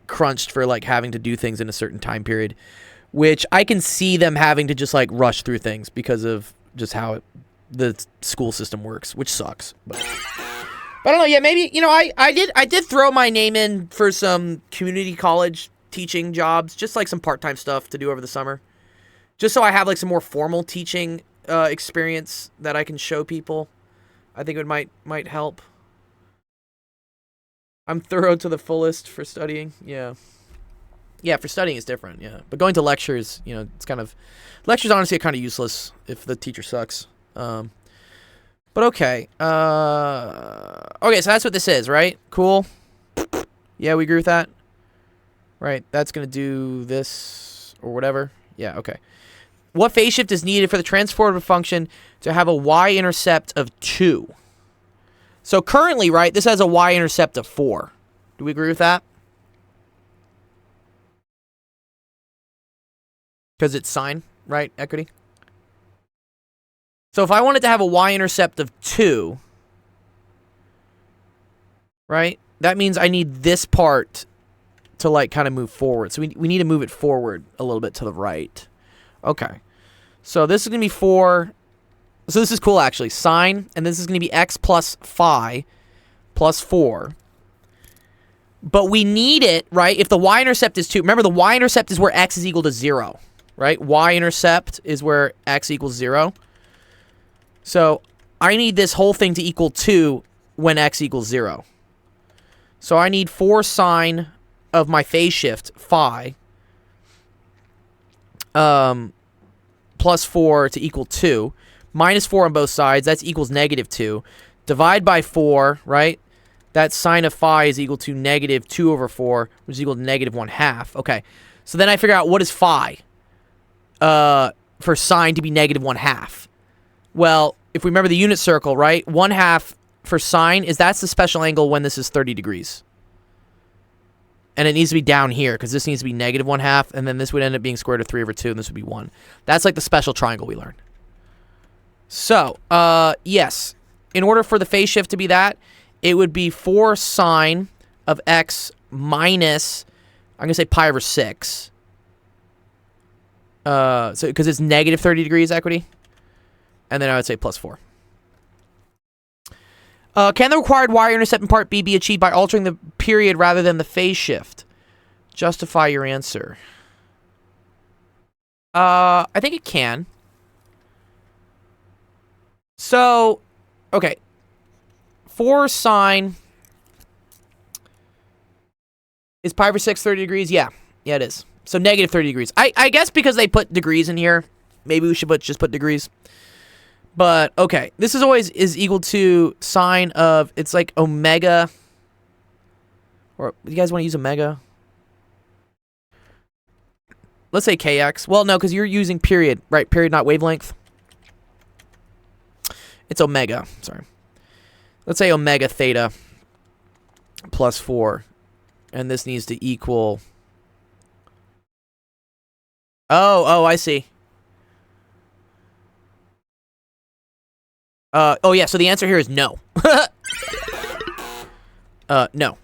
crunched for like having to do things in a certain time period, which I can see them having to just like rush through things because of just how the school system works, which sucks. But I don't know. Yeah, maybe, you know, I did throw my name in for some community college teaching jobs, just like some part-time stuff to do over the summer. Just so I have like some more formal teaching experience that I can show people. I think it might help. I'm thorough to the fullest for studying. Yeah. Yeah, for studying is different, yeah. But going to lectures, you know, it's kind of... Lectures honestly are kind of useless if the teacher sucks. But okay. Okay, so that's what this is, right? Cool. Yeah, we agree with that? Right, that's going to do this or whatever. Yeah, okay. What phase shift is needed for the transformative function to have a y-intercept of 2? So currently, right, this has a y-intercept of 4. Do we agree with that? Because it's sine, right, equity? So if I wanted to have a y-intercept of 2, right, that means I need this part to, like, kind of move forward. So we need to move it forward a little bit to the right. Okay. So this is going to be 4. So this is cool, actually. Sine, and this is going to be x plus phi plus 4. But we need it, right? If the y-intercept is 2, remember the y-intercept is where x is equal to 0, right? Y-intercept is where x equals 0. So I need this whole thing to equal 2 when x equals 0. So I need 4 sine of my phase shift, phi, plus 4 to equal 2. Minus 4 on both sides, that's equals negative 2. Divide by 4, right? That sine of phi is equal to negative 2 over 4, which is equal to negative 1/2. Okay, so then I figure out what is phi for sine to be negative 1/2. Well, if we remember the unit circle, right? 1/2 for sine that's the special angle when this is 30 degrees. And it needs to be down here, because this needs to be negative 1/2, and then this would end up being square root of 3 over 2, and this would be 1. That's like the special triangle we learned. So, yes, in order for the phase shift to be that, it would be 4 sine of x minus, I'm going to say pi over 6. So, because it's negative 30 degrees equity. And then I would say plus 4. Can the required y-intercept in part B be achieved by altering the period rather than the phase shift? Justify your answer. I think it can. So, okay. 4 sine is pi over 6 30 degrees? Yeah. Yeah, it is. So negative 30 degrees. I guess because they put degrees in here, maybe we should just put degrees. But, okay. This is always equal to sine of, it's like omega. Or, you guys want to use omega? Let's say kx. Well, no, because you're using period, right? Period, not wavelength. It's omega. Sorry. Let's say omega theta plus 4. And this needs to equal... Oh, I see. Oh, yeah, so the answer here is no. No.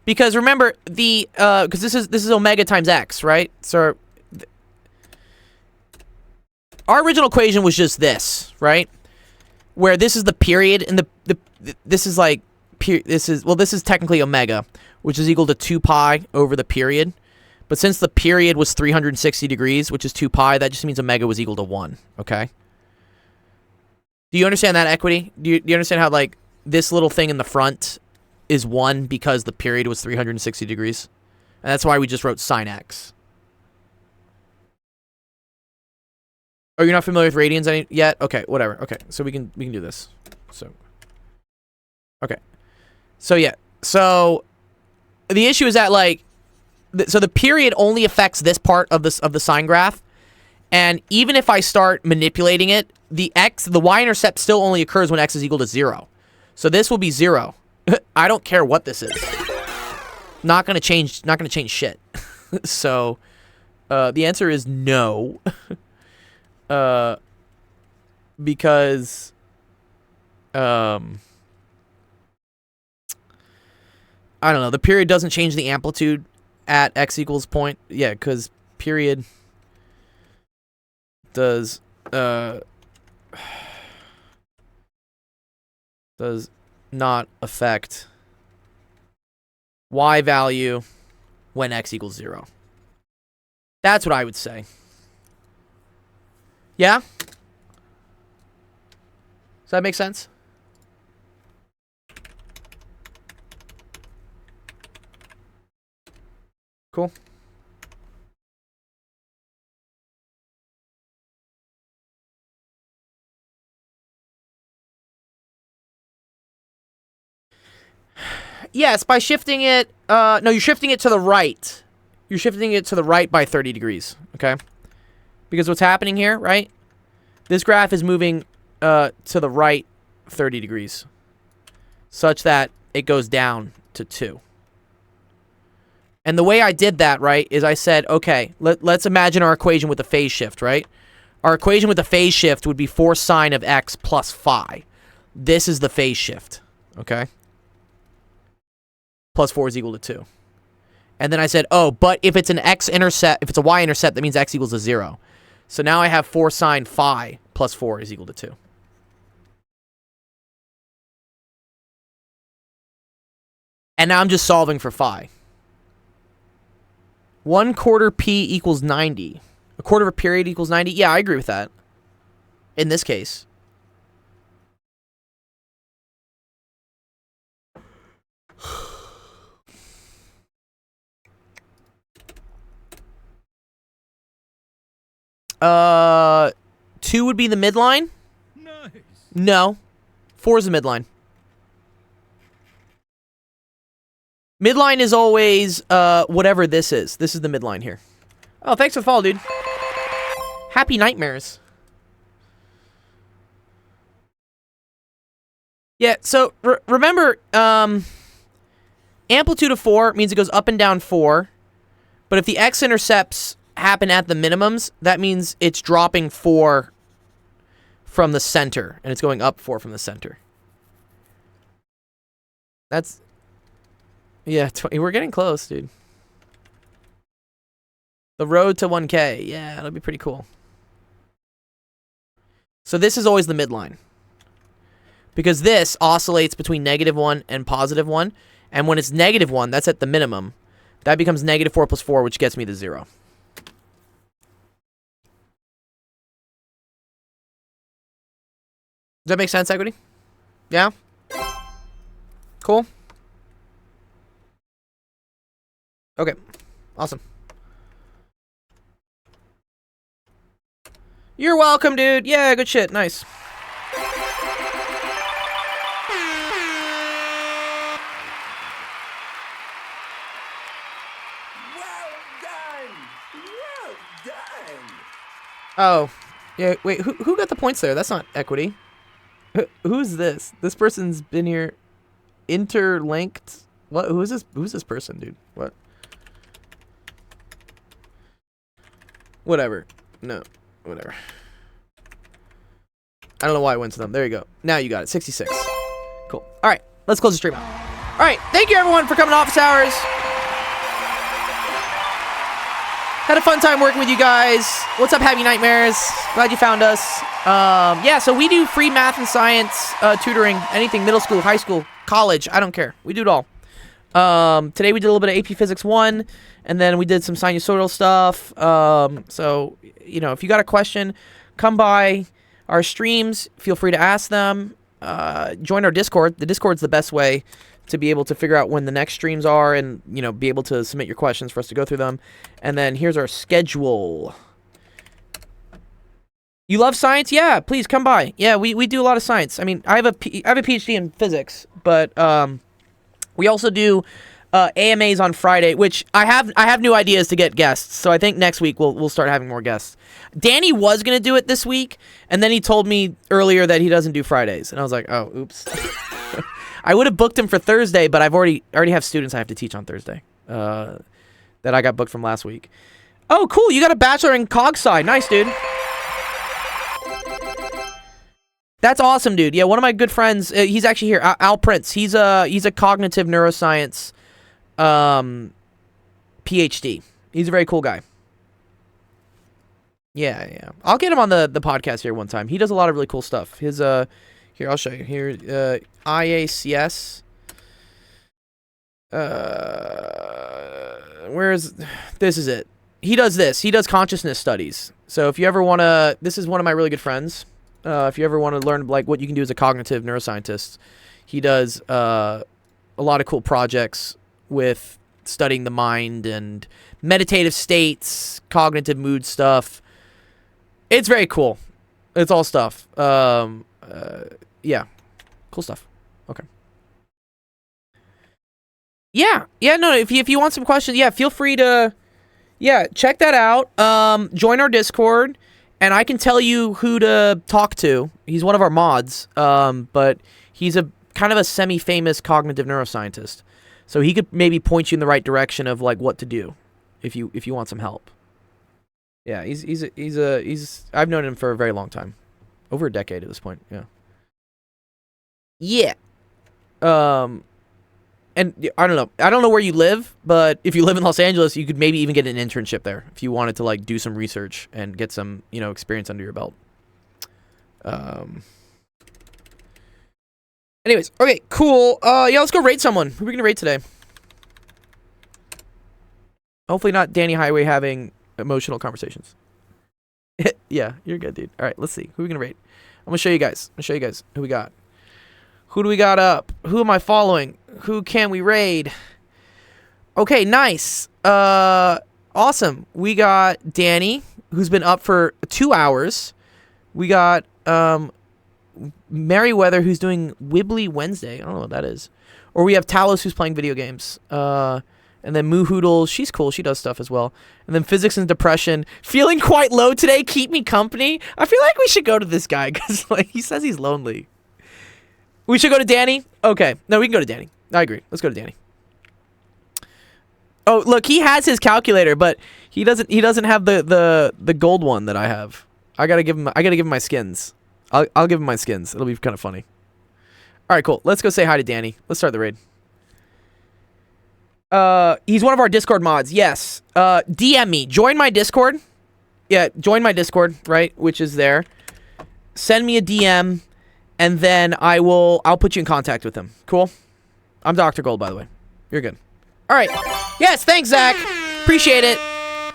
Because remember, because this is omega times x, right? So, our original equation was just this, right? Where this is the period, and this is like, this is technically omega, which is equal to 2 pi over the period. But since the period was 360 degrees, which is 2 pi, that just means omega was equal to 1, okay? Do you understand that equity? Do you understand how, like, this little thing in the front is 1 because the period was 360 degrees? And that's why we just wrote sine x. Oh, you're not familiar with radians yet? Okay, whatever. Okay, so we can do this. So, okay. So, yeah. So, the issue is that, like, so the period only affects this part of the sine graph. And even if I start manipulating it, the y-intercept still only occurs when x is equal to 0. So this will be 0. I don't care what this is. Not gonna change shit. So the answer is no. Because I don't know, the period doesn't change the amplitude at x equals point. Yeah, because period does not affect y value when x equals 0. That's what I would say. Yeah? Does that make sense? Cool. Yes, by shifting it, no, you're shifting it to the right. You're shifting it to the right by 30 degrees, okay? Because what's happening here, right? This graph is moving to the right 30 degrees. such that it goes down to 2. And the way I did that, right, is I said, okay, let's imagine our equation with a phase shift, right? Our equation with the phase shift would be 4 sine of x plus phi. This is the phase shift, okay? Plus 4 is equal to 2. And then I said, oh, but if it's an x-intercept, if it's a y-intercept, that means x equals to 0. So now I have 4 sine phi plus 4 is equal to 2. And now I'm just solving for phi. 1/4 p equals 90. 1/4 of a period equals 90. Yeah, I agree with that. In this case. Uh, 2 would be the midline? Nice. No. 4 is the midline. Midline is always whatever this is. This is the midline here. Oh, thanks for the follow, dude. Happy nightmares. Yeah, so remember, amplitude of 4 means it goes up and down 4. But if the x-intercepts happen at the minimums, that means it's dropping 4 from the center. And it's going up 4 from the center. That's... Yeah, we're getting close, dude. The road to 1K. Yeah, that'll be pretty cool. So this is always the midline. Because this oscillates between -1 and +1. And when it's -1, that's at the minimum. That becomes -4 plus 4, which gets me to 0. Does that make sense, Equity? Yeah? Cool? Okay. Awesome. You're welcome, dude. Yeah, good shit. Nice. Oh. Yeah, wait, who got the points there? That's not Equity. Who's this? This person's been here interlinked. What? Who's this person, dude? What? Whatever. No. Whatever. I don't know why I went to them. There you go. Now you got it. 66. Cool. All right. Let's close the stream out. All right. Thank you, everyone, for coming to Office Hours. Had a fun time working with you guys. What's up, Happy Nightmares? Glad you found us. Yeah, so we do free math and science tutoring. Anything, middle school, high school, college. I don't care. We do it all. Today we did a little bit of AP Physics 1, and then we did some sinusoidal stuff. So, you know, if you got a question, come by our streams. Feel free to ask them. Join our Discord. The Discord's the best way to be able to figure out when the next streams are and, you know, be able to submit your questions for us to go through them. And then here's our schedule. You love science? Yeah, please come by. Yeah, we do a lot of science. I mean, I have a PhD in physics, but we also do AMAs on Friday, which I have new ideas to get guests. So I think next week we'll start having more guests. Danny was gonna do it this week, and then he told me earlier that he doesn't do Fridays, and I was like, oh, oops. I would have booked him for Thursday, but I've already have students I have to teach on Thursday that I got booked from last week. Oh, cool! You got a bachelor in cog sci. Nice, dude. That's awesome, dude. Yeah, one of my good friends, he's actually here, Al Prince. He's a cognitive neuroscience PhD. He's a very cool guy. Yeah. I'll get him on the podcast here one time. He does a lot of really cool stuff. His here, I'll show you. Here, IACS. This is it. He does this. He does consciousness studies. So if you ever want to, this is one of my really good friends. If you ever want to learn like what you can do as a cognitive neuroscientist, he does a lot of cool projects with studying the mind and meditative states, cognitive mood stuff. It's very cool. It's all stuff. Yeah, cool stuff. Okay. Yeah. No. If you want some questions, yeah, feel free to, check that out. Join our Discord. And I can tell you who to talk to. He's one of our mods, but he's a kind of a semi-famous cognitive neuroscientist, so he could maybe point you in the right direction of like what to do if you want some help. Yeah, he's I've known him for a very long time, over a decade at this point. Yeah. And I don't know where you live, but if you live in Los Angeles, you could maybe even get an internship there if you wanted to like do some research and get some, experience under your belt. Anyways, okay, cool. Yeah, let's go raid someone. Who are we gonna raid today? Hopefully not Danny Highway having emotional conversations. Yeah, you're good, dude. All right, let's see. Who are we gonna raid? I'm gonna show you guys who we got. Who do we got up? Who am I following? Who can we raid? Okay, nice. Awesome. We got Danny, who's been up for 2 hours. We got Merryweather, who's doing Wibbly Wednesday. I don't know what that is. Or we have Talos, who's playing video games. And then Moo Hoodles, she's cool. She does stuff as well. And then Physics and Depression, feeling quite low today. Keep me company. I feel like we should go to this guy because like he says he's lonely. We should go to Danny? Okay. No, we can go to Danny. I agree. Let's go to Danny. Oh, look, he has his calculator, but he doesn't have the gold one that I have. I gotta give him my skins. I'll give him my skins. It'll be kind of funny. All right, cool. Let's go say hi to Danny. Let's start the raid. He's one of our Discord mods. Yes. DM me. Join my Discord. Yeah, join my Discord, right? Which is there. Send me a DM. And then I'll put you in contact with him. Cool? I'm Dr. Gold, by the way. You're good. All right. Yes, thanks, Zach. Appreciate it.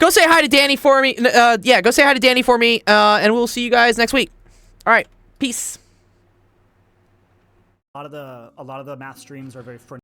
Go say hi to Danny for me. Yeah, go say hi to Danny for me, and we'll see you guys next week. All right. Peace. A lot of the math streams are very